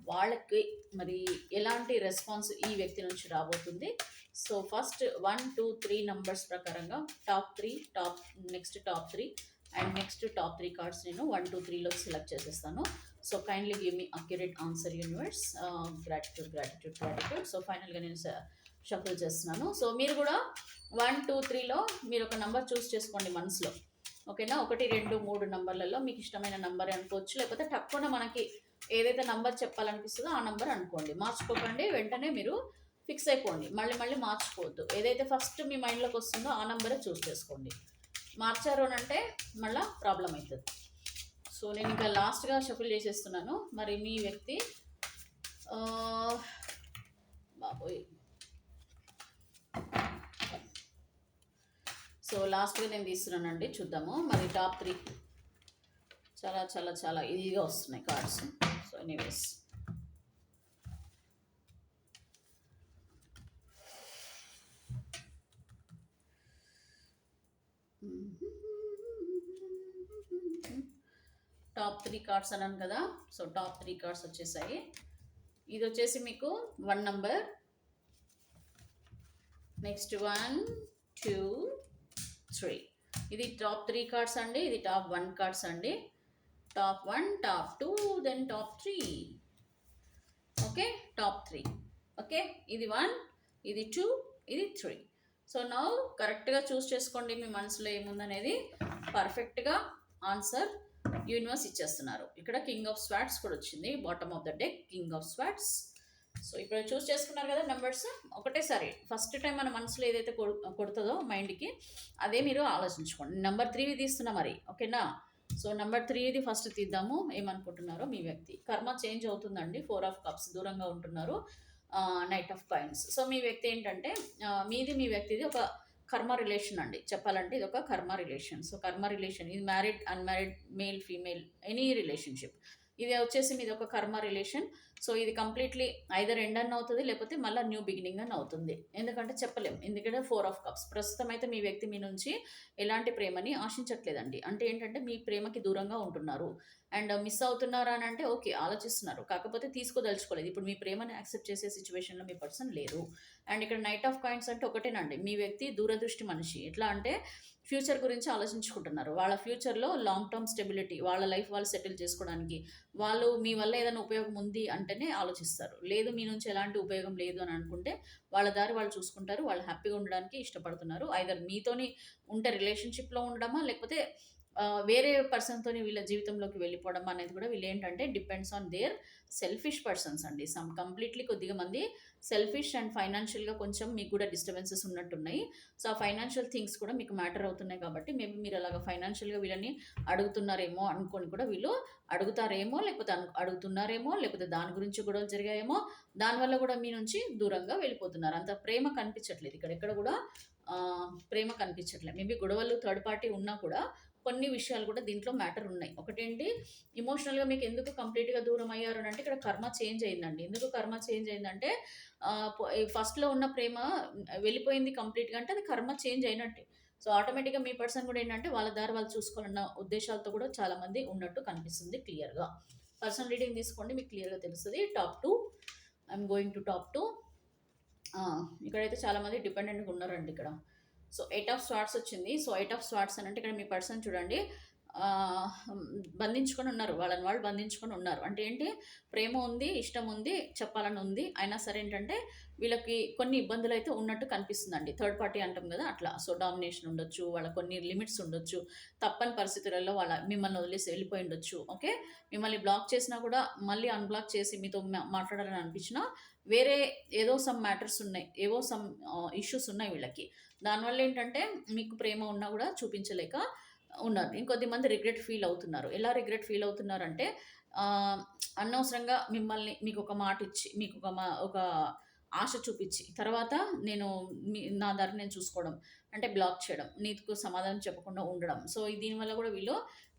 వాళ్ళకి మరి ఎలాంటి రెస్పాన్స్ ఈ వ్యక్తి నుంచి రాబోతుంది. సో ఫస్ట్ 1 2 3 నంబర్స్ ప్రకారంగా top 3 and next top 3 cards నేను 1 2 3లో సెలెక్ట్ చేసేస్తాను. So kindly give me accurate answer universe. Gratitude. So ఫైనల్గా నేను షఫుల్ చేస్తున్నాను. సో మీరు కూడా 1 2 3లో మీరు ఒక నంబర్ చూస్ చేసుకోండి మనసులో. ఓకేనా. 1 2 3 నంబర్లలో మీకు ఇష్టమైన నంబర్ అనుకోవచ్చు, లేకపోతే తక్కువ మనకి ఏదైతే నంబర్ చెప్పాలనిపిస్తుందో ఆ నంబర్ అనుకోండి. మార్చుకోకండి, వెంటనే మీరు ఫిక్స్ అయిపోండి, మళ్ళీ మార్చుకోవద్దు. ఏదైతే ఫస్ట్ మీ మైండ్లోకి వస్తుందో ఆ నంబరే చూస్ చేసుకోండి. మార్చారు అని అంటే మళ్ళీ ప్రాబ్లం అవుతుంది. సో నేను ఇంకా లాస్ట్గా షఫుల్ చేసేస్తున్నాను. మరి మీ వ్యక్తి బాబోయ్, సో లాస్ట్గా నేను తీస్తున్నానండి, చూద్దాము. మరి టాప్ 3 చాలా చాలా చాలా ఈజీగా వస్తున్నాయి cards. So anyways, top 3 cards అన్నాను కదా. సో టాప్ 3 కార్డ్స్ వచ్చేసాయి. ఇది వచ్చేసి మీకు 1 నంబర్, నెక్స్ట్ 1, 2, 3. ఇది టాప్ 3 కార్డ్స్ అండి. ఇది టాప్ 1 కార్డ్స్ అండి. Top 1, top 2, then top 3. Okay, top 3. Okay, ఇది 1, ఇది 2, ఇది 3. సో నౌ కరెక్ట్గా చూస్ చేసుకోండి మీ మనసులో ఏముందనేది. పర్ఫెక్ట్గా ఆన్సర్ యూనివర్స్ ఇచ్చేస్తున్నారు. ఇక్కడ కింగ్ ఆఫ్ స్వాట్స్ కూడా వచ్చింది bottom of the deck, king of swords. So ఇప్పుడు చూస్ చేసుకున్నారు కదా నెంబర్స్. ఒకటేసారి ఫస్ట్ టైం మన మనసులో ఏదైతే కొడుతుందో మైండ్కి అదే మీరు ఆలోచించుకోండి. నెంబర్ 3 తీస్తున్నా మరి, ఓకేనా. సో నెంబర్ 3 ఫస్ట్ తీద్దాము. ఏమనుకుంటున్నారో మీ వ్యక్తి. కర్మ చేంజ్ అవుతుందండి. 4 ఆఫ్ కప్స్, దూరంగా ఉంటున్నారు. Knight of coins. సో మీ వ్యక్తి ఏంటంటే మీ వ్యక్తిది ఒక కర్మ రిలేషన్ అండి. చెప్పాలంటే ఇది ఒక కర్మ రిలేషన్. సో కర్మ రిలేషన్, ఇది married, unmarried, male, female, any relationship. ఇది వచ్చేసి మీది ఒక కర్మ రిలేషన్. సో ఇది కంప్లీట్లీ ఐదర్ ఎండ్ అన్న అవుతుంది, లేకపోతే మళ్ళీ న్యూ బిగినింగ్ అని అవుతుంది. ఎందుకంటే చెప్పలేం, ఎందుకంటే 4 ఆఫ్ కప్స్. ప్రస్తుతం అయితే మీ వ్యక్తి మీ నుంచి ఎలాంటి ప్రేమని ఆశించట్లేదండి. అంటే ఏంటంటే మీ ప్రేమకి దూరంగా ఉంటున్నారు. అండ్ మిస్ అవుతున్నారా అని అంటే ఓకే, ఆలోచిస్తున్నారు, కాకపోతే తీసుకోదలుచుకోలేదు. ఇప్పుడు మీ ప్రేమని యాక్సెప్ట్ చేసే సిచ్యువేషన్లో మీ పర్సన్ లేరు. అండ్ ఇక్కడ నైట్ ఆఫ్ కాయిన్స్ అంటే ఒకటేనండి, మీ వ్యక్తి దూరదృష్టి మనిషి. ఎట్లా అంటే ఫ్యూచర్ గురించి ఆలోచించుకుంటున్నారు. వాళ్ళ ఫ్యూచర్లో లాంగ్ టర్మ్ స్టెబిలిటీ, వాళ్ళ లైఫ్ వాళ్ళు సెటిల్ చేసుకోవడానికి, వాళ్ళు మీ వల్ల ఏదైనా ఉపయోగం ఉంది అంటేనే ఆలోచిస్తారు. లేదు మీ నుంచి ఎలాంటి ఉపయోగం లేదు అని అనుకుంటే వాళ్ళ దారి వాళ్ళు చూసుకుంటారు. వాళ్ళు హ్యాపీగా ఉండడానికి ఇష్టపడుతున్నారు. ఐదర్ మీతోని ఉంటే రిలేషన్షిప్లో ఉండడమా, లేకపోతే వేరే పర్సన్తో వీళ్ళ జీవితంలోకి వెళ్ళిపోవడం అనేది కూడా వీళ్ళు ఏంటంటే depends on their selfish persons అండి. సమ్ కంప్లీట్లీ కొద్దిగా మంది సెల్ఫిష్ అండ్ ఫైనాన్షియల్గా కొంచెం మీకు కూడా డిస్టర్బెన్సెస్ ఉన్నట్టున్నాయి. సో ఆ ఫైనాన్షియల్ థింగ్స్ కూడా మీకు మ్యాటర్ అవుతున్నాయి. కాబట్టి మేబీ మీరు అలాగా ఫైనాన్షియల్గా వీళ్ళని అడుగుతున్నారేమో అనుకొని కూడా వీళ్ళు అడుగుతారేమో, లేకపోతే అడుగుతున్నారేమో, లేకపోతే దాని గురించి గొడవలు జరిగాయేమో, దానివల్ల కూడా మీ నుంచి దూరంగా వెళ్ళిపోతున్నారు. అంత ప్రేమ కనిపించట్లేదు ఇక్కడ, ఎక్కడ కూడా ప్రేమ కనిపించట్లేదు. మేబీ గొడవలు థర్డ్ పార్టీ ఉన్నా కూడా కొన్ని విషయాలు కూడా దీంట్లో మ్యాటర్ ఉన్నాయి. ఒకటేంటి, ఇమోషనల్గా మీకు ఎందుకు కంప్లీట్గా దూరం అయ్యారు అని అంటే ఇక్కడ కర్మ చేంజ్ అయిందండి. ఎందుకు కర్మ చేంజ్ అయిందంటే ఫస్ట్లో ఉన్న ప్రేమ వెళ్ళిపోయింది కంప్లీట్గా, అంటే అది కర్మ చేంజ్ అయినట్టే. సో ఆటోమేటిక్గా మీ పర్సన్ కూడా ఏంటంటే వాళ్ళ దారి వాళ్ళు చూసుకోవాలన్న ఉద్దేశాలతో కూడా చాలామంది ఉన్నట్టు కనిపిస్తుంది క్లియర్గా. పర్సనల్ రీడింగ్ తీసుకోండి, మీకు క్లియర్గా తెలుస్తుంది. Top 2, I'm going to top 2. ఇక్కడైతే చాలామంది డిపెండెంట్గా ఉన్నారండి ఇక్కడ. సో 8 ఆఫ్ స్వాట్స్ వచ్చింది. సో 8 ఆఫ్ స్వాట్స్ అని అంటే ఇక్కడ మీ పర్సన్ చూడండి బంధించుకొని ఉన్నారు. వాళ్ళని వాళ్ళు బంధించుకొని ఉన్నారు. అంటే ఏంటి, ప్రేమ ఉంది, ఇష్టం ఉంది, చెప్పాలని ఉంది, అయినా సరే ఏంటంటే వీళ్ళకి కొన్ని ఇబ్బందులు అయితే ఉన్నట్టు కనిపిస్తుందండి. థర్డ్ పార్టీ అంటాం కదా అట్లా. సో డామినేషన్ ఉండొచ్చు, వాళ్ళ కొన్ని లిమిట్స్ ఉండొచ్చు, తప్పని పరిస్థితులలో వాళ్ళ మిమ్మల్ని వదిలేసి వెళ్ళిపోయి ఉండొచ్చు. ఓకే, మిమ్మల్ని బ్లాక్ చేసినా కూడా మళ్ళీ అన్బ్లాక్ చేసి మీతో మాట్లాడాలని అనిపించినా వేరే ఏదో సమ్ మ్యాటర్స్ ఉన్నాయి, ఏవో సమ్ ఇష్యూస్ ఉన్నాయి వీళ్ళకి. దానివల్ల ఏంటంటే మీకు ప్రేమ ఉన్నా కూడా చూపించలేక ఉన్నారు. ఇంకొద్ది మంది రిగ్రెట్ ఫీల్ అవుతున్నారు. ఎలా రిగ్రెట్ ఫీల్ అవుతున్నారంటే అనవసరంగా మిమ్మల్ని మీకు ఒక మాట ఇచ్చి, మీకు ఒక ఆశ చూపించి తర్వాత నేను నా దారి నేను చూసుకోవడం, అంటే బ్లాక్ చేయడం, నీకు సమాధానం చెప్పకుండా ఉండడం. సో దీనివల్ల కూడా వీళ్ళు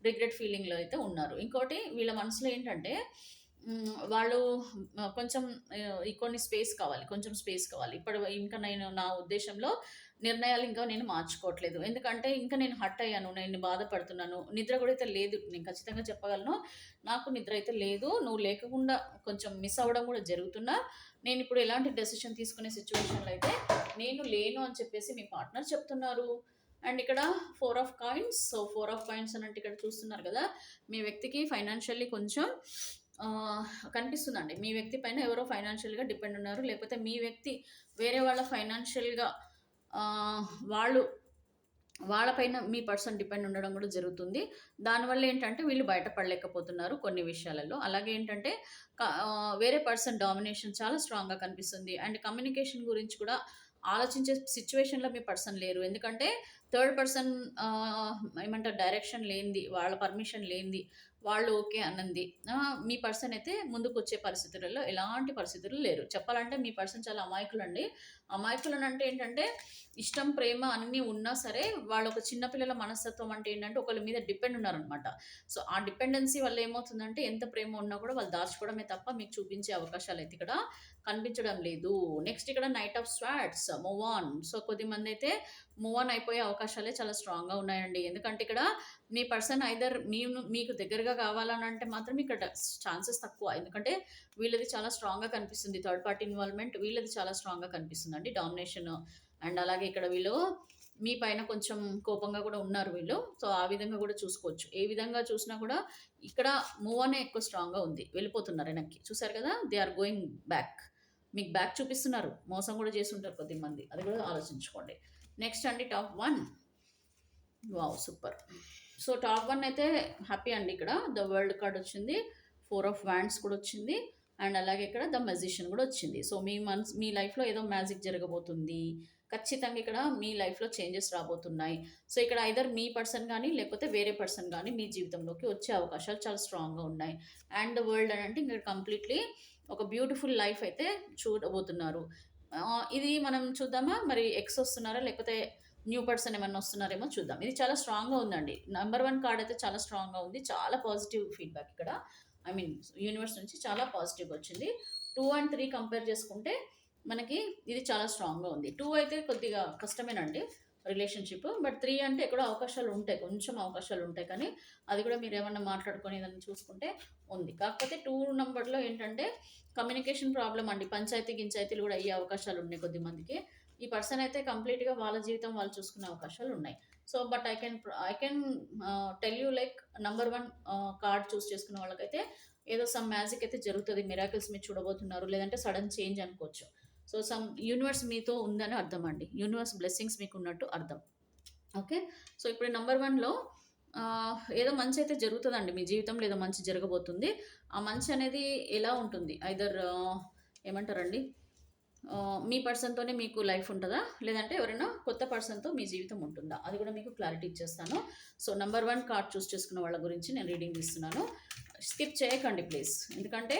రిగ్రెట్ ఫీలింగ్లో అయితే ఉన్నారు. ఇంకోటి వీళ్ళ మనసులో ఏంటంటే వాళ్ళు కొంచెం కొన్ని స్పేస్ కావాలి, కొంచెం స్పేస్ కావాలి. ఇప్పుడు ఇంకా నేను నా ఉద్దేశంలో నిర్ణయాలు ఇంకా నేను మార్చుకోవట్లేదు. ఎందుకంటే ఇంకా నేను హర్ట్ అయ్యాను, నేను బాధపడుతున్నాను. నిద్ర కూడా అయితే లేదు, నేను ఖచ్చితంగా చెప్పగలను. నాకు నిద్ర అయితే లేదు. నువ్వు లేకుండా కొంచెం మిస్ అవ్వడం కూడా జరుగుతున్నా, నేను ఇప్పుడు ఎలాంటి డెసిషన్ తీసుకునే సిచ్యువేషన్లో అయితే నేను లేను అని చెప్పేసి మీ పార్ట్నర్ చెప్తున్నారు. అండ్ ఇక్కడ 4 of coins. So 4 of coins అని అంటే ఇక్కడ చూస్తున్నారు కదా, మీ వ్యక్తికి ఫైనాన్షియల్లీ కొంచెం కనిపిస్తుందండి. మీ వ్యక్తి పైన ఎవరో ఫైనాన్షియల్గా డిపెండ్ ఉన్నారు, లేకపోతే మీ వ్యక్తి వేరే వాళ్ళ ఫైనాన్షియల్గా వాళ్ళు వాళ్ళపైన మీ పర్సన్ డిపెండ్ ఉండడం కూడా జరుగుతుంది. దానివల్ల ఏంటంటే వీళ్ళు బయటపడలేకపోతున్నారు కొన్ని విషయాలలో. అలాగే ఏంటంటే వేరే పర్సన్ డామినేషన్ చాలా స్ట్రాంగ్గా కనిపిస్తుంది. అండ్ కమ్యూనికేషన్ గురించి కూడా ఆలోచించే సిచ్యువేషన్లో మీ పర్సన్ లేరు. ఎందుకంటే థర్డ్ పర్సన్ ఏమంటారు, డైరెక్షన్ లేనిది, వాళ్ళ పర్మిషన్ లేనిది, వాళ్ళు ఓకే అనంది. మీ పర్సన్ అయితే ముందుకొచ్చే పరిస్థితులలో ఎలాంటి పరిస్థితులు లేరు. చెప్పాలంటే మీ పర్సన్ చాలా అమాయకులండి. అమాయకులనంటే ఏంటంటే, ఇష్టం, ప్రేమ అన్నీ ఉన్నా సరే, వాళ్ళొక చిన్న పిల్లల మనస్తత్వం అంటే ఏంటంటే, ఒకళ్ళ మీద డిపెండ్ ఉన్నారనమాట. సో, ఆ డిపెండెన్సీ వల్ల ఏమవుతుందంటే, ఎంత ప్రేమ ఉన్నా కూడా వాళ్ళు దాచుకోవడమే తప్ప మీకు చూపించే అవకాశాలైతే ఇక్కడ కనిపించడం లేదు. నెక్స్ట్ ఇక్కడ night of swords, move on. So, కొద్దిమందైతే మూవ్ ఆన్ అయిపోయే అవకాశాలే చాలా స్ట్రాంగ్‌గా ఉన్నాయండి. ఎందుకంటే ఇక్కడ మీ పర్సన్ ఐదర్ మీకు దగ్గరగా కావాలనంటే మాత్రం ఇక్కడ ఛాన్సెస్ తక్కువ. ఎందుకంటే వీళ్ళది చాలా స్ట్రాంగ్‌గా కనిపిస్తుంది. థర్డ్ పార్టీ ఇన్వాల్వ్‌మెంట్ వీళ్ళది చాలా స్ట్రాంగ్‌గా కనిపిస్తుందండి. డామినేషన్ అండ్ అలాగే ఇక్కడ వీళ్ళు మీ పైన కొంచెం కోపంగా కూడా ఉన్నారు వీళ్ళు. సో, ఆ విధంగా కూడా చూసుకోవచ్చు. ఏ విధంగా చూసినా కూడా ఇక్కడ మూవ్ ఆనే ఎక్కువ స్ట్రాంగ్‌గా ఉంది. వెళ్ళిపోతున్నారు వెనక్కి. చూసారు కదా! They are going back. మీకు బ్యాక్ చూపిస్తున్నారు. మోసం కూడా చేసుంటారు కొద్దిమంది. అది కూడా ఆలోచించుకోండి. నెక్స్ట్ అండి top 1. Wow! Super. So, top 1 అయితే హ్యాపీ అండి ఇక్కడ. ద వరల్డ్ కార్డ్ వచ్చింది. 4 ఆఫ్ వాండ్స్ కూడా వచ్చింది. అండ్ అలాగే ఇక్కడ ద మెజిషియన్ కూడా వచ్చింది. సో, మీ లైఫ్‌లో ఏదో మ్యాజిక్ జరగబోతుంది. ఖచ్చితంగా ఇక్కడ మీ లైఫ్‌లో చేంజెస్ రాబోతున్నాయి. సో, ఇక్కడ ఐదర్ మీ పర్సన్ గానీ, లేకపోతే వేరే పర్సన్ గానీ మీ జీవితంలోకి వచ్చే అవకాశాలు చాలా స్ట్రాంగ్‌గా ఉన్నాయి. అండ్ ద వరల్డ్ అనంటే ఇక్కడ కంప్లీట్‌లీ ఒక బ్యూటిఫుల్ లైఫ్ అయితే చూడబోతున్నారు. ఇది మనం చూద్దామా? మరి ఎక్స్ వస్తున్నారా? లేకపోతే న్యూ పర్సన్ ఏమన్నా వస్తున్నారేమో చూద్దాం. ఇది చాలా స్ట్రాంగ్‌గా ఉందండి. నంబర్ 1 కార్డ్ అయితే చాలా స్ట్రాంగ్‌గా ఉంది. చాలా పాజిటివ్ ఫీడ్‌బ్యాక్ ఇక్కడ. ఐ మీన్ యూనివర్స్ నుంచి చాలా పాజిటివ్‌గా వచ్చింది. 2 అండ్ 3 కంపేర్ చేసుకుంటే మనకి ఇది చాలా స్ట్రాంగ్‌గా ఉంది. 2 అయితే కొద్దిగా కష్టమేనండి రిలేషన్‌షిప్. బట్ 3 అంటే ఎక్కడో అవకాశాలు ఉంటాయి. కొంచెం అవకాశాలు ఉంటాయి. కానీ అది కూడా మీరేమన్నా మాట్లాడుకొని ఏదన్నా చూసుకుంటే ఉంది. కాకపోతే 2 నంబర్‌లో ఏంటంటే కమ్యూనికేషన్ ప్రాబ్లమ్ అండి. పంచాయతీ, గించాయతీలు కూడా అయ్యే అవకాశాలు ఉన్నాయి కొద్దిమందికి. ఈ పర్సన్ అయితే కంప్లీట్‌గా వాళ్ళ జీవితం వాళ్ళు చూసుకునే అవకాశాలు ఉన్నాయి. So, but I can tell you like number 1 card choose చేసుకున్న వాళ్ళకైతే ఏదో సమ్ మ్యాజిక్ అయితే జరుగుతది. మిరాకిల్స్ మీరు చూడబోతున్నారు. లేదంటే సడెన్ చేంజ్ అనుకోవచ్చు. సో, సమ్ యూనివర్స్ మీతో ఉందని అర్థం అండి. యూనివర్స్ బ్లెస్సింగ్స్ మీకున్నట్టు అర్థం. ఓకే. సో, ఇప్పుడు నంబర్ 1లో ఏదో మంచి అయితే జరుగుతదండి. మీ జీవితంలో ఏదో మంచి జరగబోతుంది. ఆ మంచి అనేది ఎలా ఉంటుంది? ఐదర్ ఏమంటారండి? మీ పర్సన్‌తోనే మీకు లైఫ్ ఉంటదా? లేదంటే ఎవరైనా కొత్త పర్సన్‌తో మీ జీవితం ఉంటుందా? అది కూడా మీకు క్లారిటీ ఇచ్చేస్తాను. సో, నంబర్ 1 కార్డ్ చూస్ చేసుకున్న వాళ్ళ గురించి నేను రీడింగ్ ఇస్తున్నాను. స్కిప్ చేయకండి ప్లీజ్. ఎందుకంటే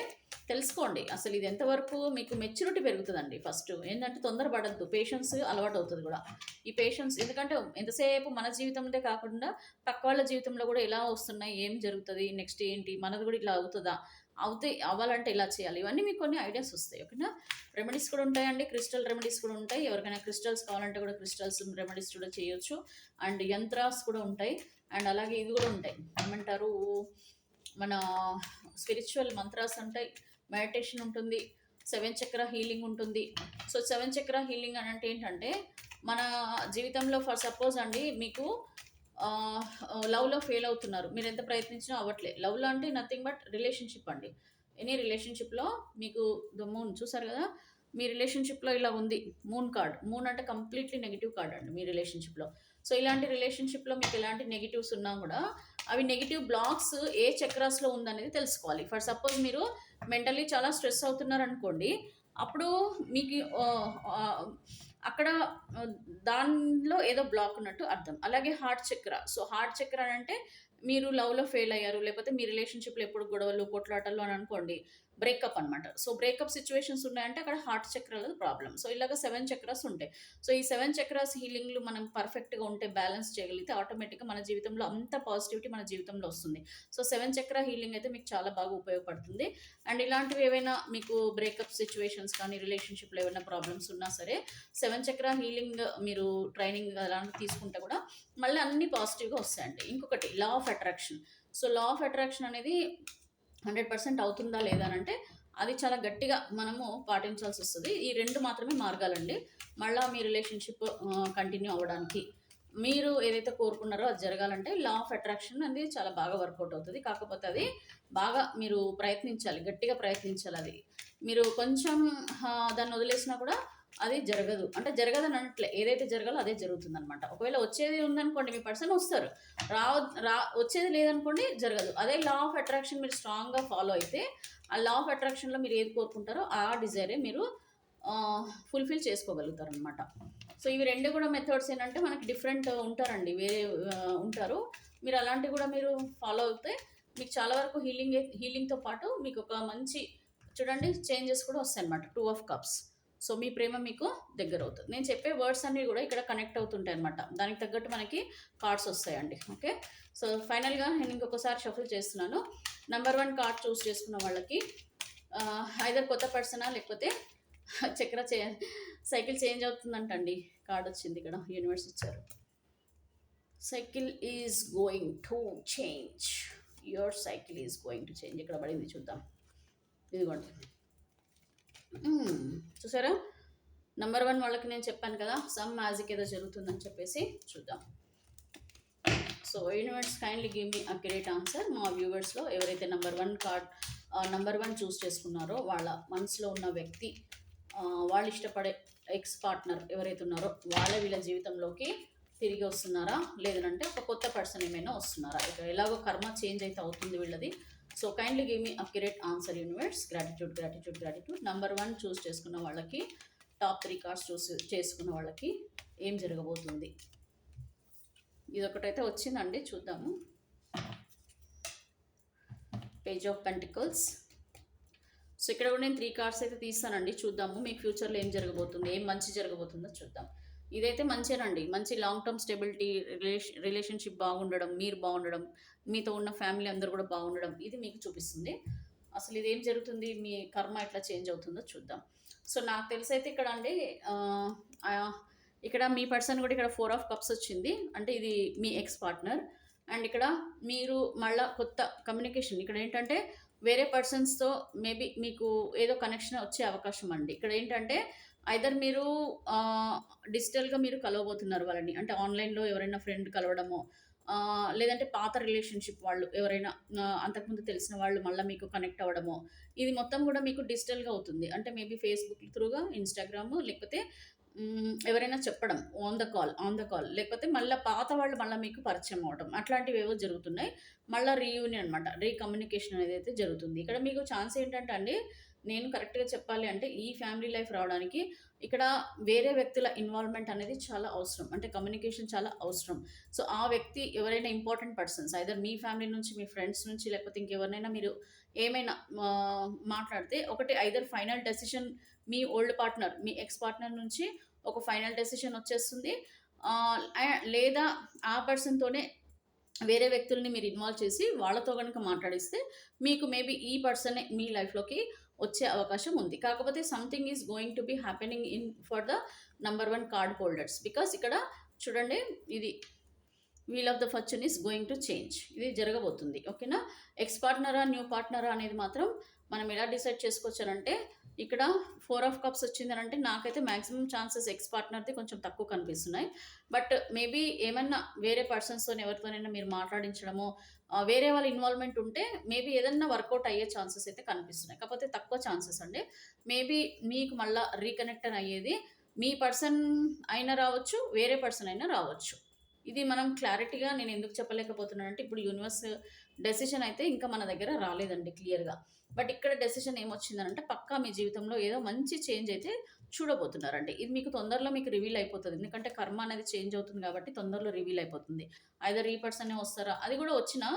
తెలుసుకోండి. అసలు ఇది ఎంతవరకు మీకు మెచ్యూరిటీ పెరుగుతదండి ఫస్ట్. ఏందంటే తొందరపడొద్దు. పేషెన్స్ అలవాటవుతది గూడా. ఈ పేషెన్స్ ఎందుకంటే ఎంతసేపు మన జీవితందే కాకుండా పక్క వాళ్ళ జీవితంలో గూడా ఎలా వస్తున్నాయి? ఏం జరుగుతది? నెక్స్ట్ ఏంటి? మనది గూడా ఇట్లా అవుతదా? అవ్వాలంటే ఎలా చేయాలి? ఇవన్నీ మీకు కొన్ని ఐడియాస్ వస్తాయి. ఓకేనా? రెమెడీస్ కూడా ఉంటాయండి. క్రిస్టల్ రెమెడీస్ కూడా ఉంటాయి. ఎవరికైనా క్రిస్టల్స్ కావాలంటే కూడా క్రిస్టల్స్ రెమెడీస్ కూడా చేయొచ్చు. అండ్ యంత్రాస్ కూడా ఉంటాయి. అండ్ అలాగే ఇవి కూడా ఉంటాయి. ఏమంటారు? మన స్పిరిచువల్ మంత్రాస్ ఉంటాయి. మెడిటేషన్ ఉంటుంది. 7 చక్ర హీలింగ్ ఉంటుంది. సో, 7 చక్ర హీలింగ్ అని అంటే ఏంటంటే, మన జీవితంలో ఫర్ సపోజ్ అండి మీకు లవ్‌లో ఫెయిల్ అవుతున్నారు. మీరెంత ప్రయత్నించినా అవ్వట్లే. లవ్‌లో అంటే నథింగ్ బట్ రిలేషన్‌షిప్ అండి. ఎనీ రిలేషన్‌షిప్‌లో మీకు ద మూన్ చూసారు గదా! మీ రిలేషన్‌షిప్‌లో ఇలా ఉంది. Moon card. మూన్ అంటే కంప్లీట్‌లీ నెగెటివ్ కార్డ్ అండి మీ రిలేషన్‌షిప్‌లో. సో, ఇలాంటి రిలేషన్‌షిప్‌లో మీకు ఎలాంటి నెగెటివ్స్ ఉన్నా గూడా, అవి నెగెటివ్ బ్లాక్స్ ఏ చక్రాస్‌లో ఉందనేది తెలుసుకోవాలి. ఫర్ సపోజ్ మీరు మెంటల్లీ చాలా స్ట్రెస్ అవుతున్నారనుకోండి. అప్పుడు మీకు అక్కడ ఆహ్, దానిలో ఏదో బ్లాక్ ఉన్నట్టు అర్థం. అలాగే హార్ట్ చక్ర. సో, హార్ట్ చక్ర అనంటే మీరు లవ్‌లో ఫెయిల్ అయ్యారు. లేకపోతే మీ రిలేషన్‌షిప్‌లో ఎప్పుడు గొడవలు, కొట్లాటలు అని అనుకోండి. బ్రేకప్ అనమాట. సో, బ్రేకప్ సిట్యుయేషన్స్ ఉన్నాయంటే అక్కడ హార్ట్ చక్రాలో ప్రాబ్లమ్. సో, ఇలాగ 7 చక్రాస్ ఉంటాయి. సో, ఈ 7 చక్రాస్ హీలింగ్‌లు మనం పర్ఫెక్ట్‌గా ఉంటే బ్యాలెన్స్ చేయగలిగితే ఆటోమేటిక్‌గా మన జీవితంలో అంత పాజిటివిటీ మన జీవితంలో వస్తుంది. సో, 7 చక్ర హీలింగ్ అయితే మీకు చాలా బాగా ఉపయోగపడుతుంది. అండ్ ఇలాంటివి ఏవైనా మీకు బ్రేకప్ సిట్యుయేషన్స్ కానీ, రిలేషన్‌షిప్‌లో ఏవైనా ప్రాబ్లమ్స్ ఉన్నా సరే 7 చక్ర హీలింగ్ మీరు ట్రైనింగ్ అలాంటివి తీసుకుంటే కూడా మళ్ళీ అన్నీ పాజిటివ్‌గా వస్తాయండి. ఇంకొకటి law of attraction. So, law of attraction అనేది 100% అవుతుందా లేదా అనంటే అది చాలా గట్టిగా మనము పాటించాల్సొస్తది. ఈ 2 మాత్రమే మార్గాలండి. మళ్ళా మీ రిలేషన్‌షిప్ కంటిన్యూ అవ్వడానికి. మీరు ఏదైతే కోరుకున్నారో అది జరగాలంటే లా ఆఫ్ అట్రాక్షన్ అనేది చాలా బాగా వర్కౌట్ అవుతది. కాకపోతే అది బాగా మీరు ప్రయత్నించాలి. గట్టిగా ప్రయత్నించాలది. మీరు కొంచెం దాన్ని వదిలేసినా కూడా అది జరగదు. అంటే జరగదని అనట్లే. ఏదైతే జరగాలో అదే జరుగుతుందనమాట. ఒకవేళ వచ్చేది ఉందనుకోండి మీ పర్సన్ వస్తారు. వచ్చేది లేదనుకోండి జరగదు. అదే లా ఆఫ్ అట్రాక్షన్ మీరు స్ట్రాంగ్‌గా ఫాలో అయితే, ఆ లా ఆఫ్ అట్రాక్షన్‌లో మీరు ఏది కోరుకుంటారో ఆ డిజైరే మీరు ఫుల్‌ఫిల్ చేసుకోగలుగుతారనమాట. సో, ఇవి 2 కూడా మెథడ్స్ ఏంటంటే మనకి డిఫరెంట్ ఉంటారండి. వేరే ఉంటారు. మీరు అలాంటివి కూడా మీరు ఫాలో అవుతే మీకు చాలా వరకు హీలింగ్తో పాటు మీకు ఒక మంచి చూడండి చేంజెస్ కూడా వస్తాయి అనమాట. 2 ఆఫ్ కప్స్. సో మీ ప్రేమ మీకు దగ్గర అవుతుంది. నేను చెప్పే వర్డ్స్ అన్నీ కూడా ఇక్కడ కనెక్ట్ అవుతుంటాయి అనమాట. దానికి తగ్గట్టు మనకి కార్డ్స్ వస్తాయండి. ఓకే, సో ఫైనల్గా నేను ఇంకొకసారి షఫుల్ చేస్తున్నాను. నెంబర్ 1 కార్డ్ చూస్ చేసుకున్న వాళ్ళకి ఐదర్ కొత్త పర్సనా లేకపోతే చక్ర సైకిల్ చేంజ్ అవుతుందంటండి. కార్డ్ వచ్చింది ఇక్కడ, యూనివర్స్ ఇచ్చారు. Cycle is going to change. Your cycle is going to change. ఇక్కడ పడింది, చూద్దాం. ఇదిగోండి, చూసారా? నెంబర్ 1 వాళ్ళకి నేను చెప్పాను కదా, సమ్ మ్యాజిక్ ఏదో జరుగుతుందని చెప్పేసి. చూద్దాం. So universe kindly give me accurate answer. మా వ్యూవర్స్లో ఎవరైతే నెంబర్ 1 చూస్ చేసుకున్నారో వాళ్ళ మనసులో ఉన్న వ్యక్తి, వాళ్ళు ఇష్టపడే ఎక్స్ పార్ట్నర్ ఎవరైతే ఉన్నారో వీళ్ళ జీవితంలోకి తిరిగి వస్తున్నారా, లేదంటే ఒక కొత్త పర్సన్ ఏమైనా వస్తున్నారా? ఇక్కడ ఎలాగో కర్మ చేంజ్ అయితే అవుతుంది వీళ్ళది. So kindly give me accurate answer universe. Gratitude gratitude gratitude. Number 1 చూస్ చేసుకున్న వాళ్ళకి, టాప్ 3 కార్డ్స్ చూస్ చేసుకున్న వాళ్ళకి ఏం జరగబోతుంది? ఇదొకటైతే వచ్చిందండి, చూద్దాము. Page of pentacles. సో ఇక్కడ కూడా నేను 3 కార్డ్స్ అయితే తీస్తానండి, చూద్దాము మీకు ఫ్యూచర్లో ఏం జరగబోతుంది, ఏం మంచి జరగబోతుందో చూద్దాం. ఇదైతే మంచిగానండి, మంచి లాంగ్ టర్మ్ స్టెబిలిటీ, రిలేషన్షిప్ బాగుండడం, మీరు బాగుండడం, మీతో ఉన్న ఫ్యామిలీ అందరూ కూడా బాగుండడం, ఇది మీకు చూపిస్తుంది. అసలు ఇదేం జరుగుతుంది, మీ కర్మ ఎట్లా చేంజ్ అవుతుందో చూద్దాం. సో నాకు తెలిసి అయితే ఇక్కడ అండి, ఇక్కడ మీ పర్సన్ కూడా ఇక్కడ 4 ఆఫ్ కప్స్ వచ్చింది, అంటే ఇది మీ ఎక్స్ పార్ట్నర్. అండ్ ఇక్కడ మీరు మళ్ళీ కొత్త కమ్యూనికేషన్, ఇక్కడ ఏంటంటే వేరే పర్సన్స్తో మేబీ మీకు ఏదో కనెక్షన్ వచ్చే అవకాశం అండి. ఇక్కడ ఏంటంటే ఐదర్ మీరు డిజిటల్గా మీరు కలవబోతున్నారు వాళ్ళని, అంటే ఆన్లైన్లో ఎవరైనా ఫ్రెండ్ కలవడమో, లేదంటే పాత రిలేషన్షిప్ వాళ్ళు ఎవరైనా అంతకుముందు తెలిసిన వాళ్ళు మళ్ళీ మీకు కనెక్ట్ అవ్వడమో, ఇది మొత్తం కూడా మీకు డిజిటల్గా అవుతుంది. అంటే మేబీ ఫేస్బుక్ త్రూగా, ఇన్స్టాగ్రామ్, లేకపోతే ఎవరైనా చెప్పడం ఆన్ ద కాల్, లేకపోతే మళ్ళీ పాత వాళ్ళు మళ్ళీ మీకు పరిచయం అవ్వడం, అట్లాంటివి ఏవో జరుగుతున్నాయి. మళ్ళీ రీయూనియన్ అనమాట, రీకమ్యూనికేషన్ అనేది అయితే జరుగుతుంది. ఇక్కడ మీకు ఛాన్స్ ఏంటంటే అండి, నేను కరెక్ట్గా చెప్పాలి అంటే ఈ ఫ్యామిలీ లైఫ్ రావడానికి ఇక్కడ వేరే వ్యక్తుల ఇన్వాల్వ్మెంట్ అనేది చాలా అవసరం, అంటే కమ్యూనికేషన్ చాలా అవసరం. సో ఆ వ్యక్తి ఎవరైనా ఇంపార్టెంట్ పర్సన్స్, ఐదర్ మీ ఫ్యామిలీ నుంచి, మీ ఫ్రెండ్స్ నుంచి, లేకపోతే ఇంకెవరినైనా మీరు ఏమైనా మాట్లాడితే, ఒకటి ఐదర్ ఫైనల్ డెసిషన్ మీ ఓల్డ్ పార్ట్నర్, మీ ఎక్స్ పార్ట్నర్ నుంచి ఒక ఫైనల్ డెసిషన్ వచ్చేస్తుంది, లేదా ఆ పర్సన్తోనే వేరే వ్యక్తుల్ని మీరు ఇన్వాల్వ్ చేసి వాళ్ళతో కనుక మాట్లాడిస్తే మీకు మేబీ ఈ పర్సనే మీ లైఫ్లోకి వచ్చే అవకాశం ఉంది. కాకపోతే something is going to be happening in for the number 1 card holders. Because ఇక్కడ చూడండి, ఇది wheel of the fortune is going to change, ఇది జరగబోతుంది. ఓకేనా? ఎక్స్ పార్ట్నరా, న్యూ పార్ట్నరా అనేది మాత్రం మనం ఎలా డిసైడ్ చేసుకోవచ్చారంటే, ఇక్కడ 4 ఆఫ్ కప్స్ వచ్చిందని అంటే నాకైతే మ్యాక్సిమం ఛాన్సెస్ ఎక్స్ పార్ట్నర్ది కొంచెం తక్కువ కనిపిస్తున్నాయి. బట్ మేబీ ఏమన్నా వేరే పర్సన్స్తో ఎవరితోనైనా మీరు మాట్లాడించడము, వేరే వాళ్ళ ఇన్వాల్వ్మెంట్ ఉంటే మేబీ ఏదన్నా వర్కౌట్ అయ్యే ఛాన్సెస్ అయితే కనిపిస్తున్నాయి. కాకపోతే తక్కువ ఛాన్సెస్ అండి. మేబీ మీకు మళ్ళీ రీకనెక్ట్ అయ్యేది మీ పర్సన్ అయినా రావచ్చు, వేరే పర్సన్ అయినా రావచ్చు. ఇది మనం క్లారిటీగా నేను ఎందుకు చెప్పలేకపోతున్నాను అంటే, ఇప్పుడు యూనివర్స్ డెసిషన్ అయితే ఇంకా మన దగ్గర రాలేదండి క్లియర్గా. బట్ ఇక్కడ డెసిషన్ ఏమొచ్చిందనంటే, పక్కా మీ జీవితంలో ఏదో మంచి చేంజ్ అయితే చూడబోతున్నారండి. ఇది మీకు తొందరలో మీకు రివీల్ అయిపోతుంది, ఎందుకంటే కర్మ అనేది చేంజ్ అవుతుంది కాబట్టి తొందరలో రివీల్ అయిపోతుంది. ఐదర్ ఈ పర్సనే వస్తారా, అది కూడా వచ్చినా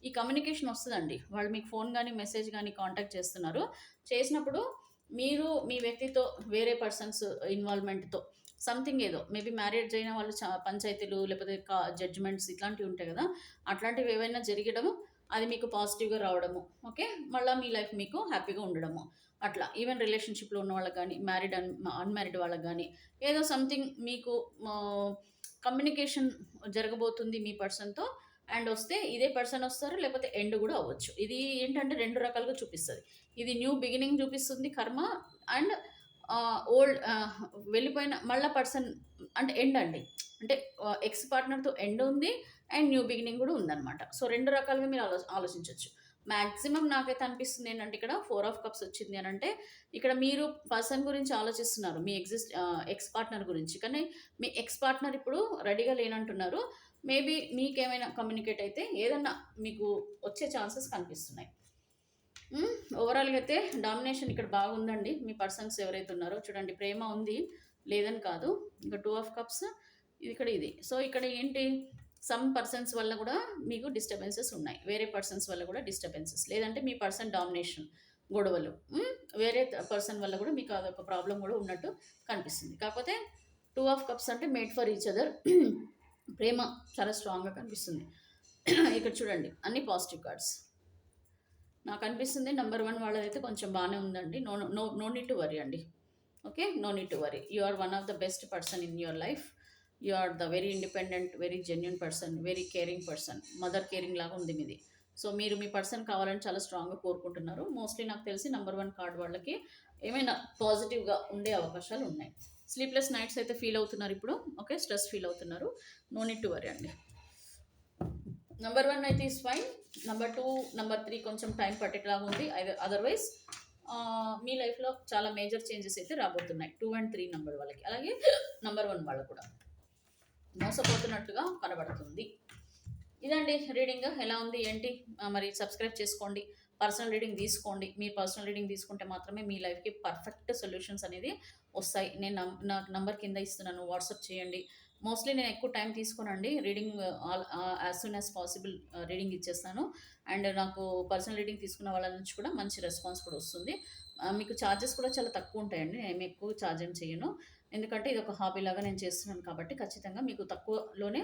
ఈ కమ్యూనికేషన్ వస్తుందండి. వాళ్ళు మీకు ఫోన్ కానీ మెసేజ్ కానీ కాంటాక్ట్ చేసినప్పుడు మీరు మీ వ్యక్తితో వేరే పర్సన్స్ ఇన్వాల్వ్మెంట్తో సంథింగ్ ఏదో మేబీ మ్యారేజ్ అయిన వాళ్ళు పంచాయతీలు, లేకపోతే జడ్జిమెంట్స్ ఇట్లాంటివి ఉంటాయి కదా, అట్లాంటివి ఏవైనా జరగడము, అది మీకు పాజిటివ్గా రావడము. ఓకే, మళ్ళీ మీ లైఫ్ మీకు హ్యాపీగా ఉండడము. అట్లా ఈవెన్ రిలేషన్షిప్లో ఉన్న వాళ్ళకి కానీ, మ్యారీడ్ అన్మ్యారీడ్ వాళ్ళకి కానీ ఏదో సంథింగ్ మీకు కమ్యూనికేషన్ జరగబోతుంది మీ పర్సన్తో. అండ్ వస్తే ఇదే పర్సన్ వస్తారు, లేకపోతే ఎండ్ కూడా అవ్వచ్చు. ఇది ఏంటంటే 2 రకాలుగా చూపిస్తుంది. ఇది న్యూ బిగినింగ్ చూపిస్తుంది కర్మ, అండ్ ఓల్డ్ వెళ్ళిపోయిన మళ్ళీ పర్సన్ అంటే ఎండ్ అండి. అంటే ఎక్స్ పార్ట్నర్తో ఎండ్ ఉంది, అండ్ న్యూ బిగినింగ్ కూడా ఉందన్నమాట. సో 2 రకాలుగా మీరు ఆలోచించవచ్చు. మ్యాక్సిమం నాకైతే అనిపిస్తుంది ఏంటంటే, ఇక్కడ 4 ఆఫ్ కప్స్ వచ్చింది అని అంటే, ఇక్కడ మీరు పర్సన్ గురించి ఆలోచిస్తున్నారు, మీ ఎక్స్ పార్ట్నర్ గురించి. కానీ మీ ఎక్స్ పార్ట్నర్ ఇప్పుడు రెడీగా లేనంటున్నారు. మేబీ మీకేమైనా కమ్యూనికేట్ అయితే ఏదన్నా మీకు వచ్చే ఛాన్సెస్ కనిపిస్తున్నాయి. ఓవరాల్గా అయితే డామినేషన్ ఇక్కడ బాగుందండి. మీ పర్సన్స్ ఎవరైతే ఉన్నారో చూడండి, ప్రేమ ఉంది, లేదని కాదు. ఇంకా 2 ఆఫ్ కప్స్, ఇది ఇక్కడ ఇది. సో ఇక్కడ ఏంటి, సమ్ పర్సన్స్ వల్ల కూడా మీకు డిస్టర్బెన్సెస్ ఉన్నాయి, వేరే పర్సన్స్ వల్ల కూడా డిస్టర్బెన్సెస్, లేదంటే మీ పర్సన్ డామినేషన్ గొడవలు, వేరే పర్సన్ వల్ల కూడా మీకు అదొక ప్రాబ్లం కూడా ఉన్నట్టు కనిపిస్తుంది. కాకపోతే 2 ఆఫ్ కప్స్ అంటే మేడ్ ఫర్ ఈచ్ అదర్, ప్రేమ చాలా స్ట్రాంగ్గా కనిపిస్తుంది. ఇక్కడ చూడండి అన్ని పాజిటివ్ కార్డ్స్ నాకు అనిపిస్తుంది. నెంబర్ 1 వాళ్ళదైతే కొంచెం బాగానే ఉందండి. No no no need to worry అండి. Okay, no need to worry. You are one of the best person in your life. You are the very independent, very genuine person, very caring person. Mother caring లాగా ఉంది మీది. So మీరు మీ person కావాలని చాలా స్ట్రాంగ్గా కోరుకుంటున్నారు. Mostly నాకు తెలిసి నెంబర్ 1 కార్డ్ వాళ్ళకి ఏమైనా పాజిటివ్గా ఉండే అవకాశాలు ఉన్నాయి. స్లీప్లెస్ నైట్స్ అయితే ఫీల్ అవుతున్నారు ఇప్పుడు. ఓకే, స్ట్రెస్ ఫీల్ అవుతున్నారు. నో నీడ్ టు వరీ అండి. నెంబర్ 1 అయితే ఈస్ ఫైన్. నెంబర్ 2, నెంబర్ 3 కొంచెం టైం పట్టేట్లాగా ఉంది. అదర్వైజ్ మీ లైఫ్లో చాలా మేజర్ చేంజెస్ అయితే రాబోతున్నాయి 2 అండ్ 3 నెంబర్ వాళ్ళకి. అలాగే నెంబర్ 1 వాళ్ళు కూడా మోసపోతున్నట్టుగా కనబడుతుంది. ఇదండి రీడింగ్. ఎలా ఉంది ఏంటి మరి సబ్స్క్రైబ్ చేసుకోండి, పర్సనల్ రీడింగ్ తీసుకోండి. మీ పర్సనల్ రీడింగ్ తీసుకుంటే మాత్రమే మీ లైఫ్కి పర్ఫెక్ట్ సొల్యూషన్స్ అనేది వస్తాయి. నేను నాకు నంబర్ కింద ఇస్తున్నాను, వాట్సాప్ చేయండి. మోస్ట్లీ నేను ఎక్కువ టైం తీసుకోనండి reading, as soon as possible reading ఇచ్చేస్తాను. అండ్ నాకు పర్సనల్ రీడింగ్ తీసుకున్న వాళ్ళ నుంచి కూడా మంచి రెస్పాన్స్ కూడా వస్తుంది. మీకు ఛార్జెస్ కూడా చాలా తక్కువ ఉంటాయండి. నేను ఎక్కువ ఛార్జ్ ఏం చేయను, ఎందుకంటే ఇది ఒక హాబీ లాగా నేను చేస్తున్నాను కాబట్టి ఖచ్చితంగా మీకు తక్కువలోనే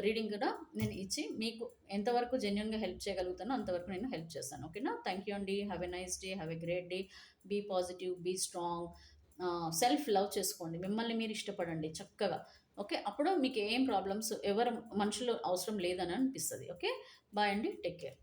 రీడింగ్ కూడా నేను ఇచ్చి మీకు ఎంతవరకు జెన్యున్గా హెల్ప్ చేయగలుగుతానో అంతవరకు నేను హెల్ప్ చేస్తాను. ఓకేనా? థ్యాంక్ యూ అండి. Have a nice day, have a great day. Be positive, be strong. Self love చేసుకోండి, మిమ్మల్ని మీరు ఇష్టపడండి చక్కగా. ఓకే, అప్పుడు మీకు ఏం ప్రాబ్లమ్స్ ఎవరు మనుషులు అవసరం లేదని అనిపిస్తుంది. ఓకే, బాయ్ అండి, టేక్ కేర్.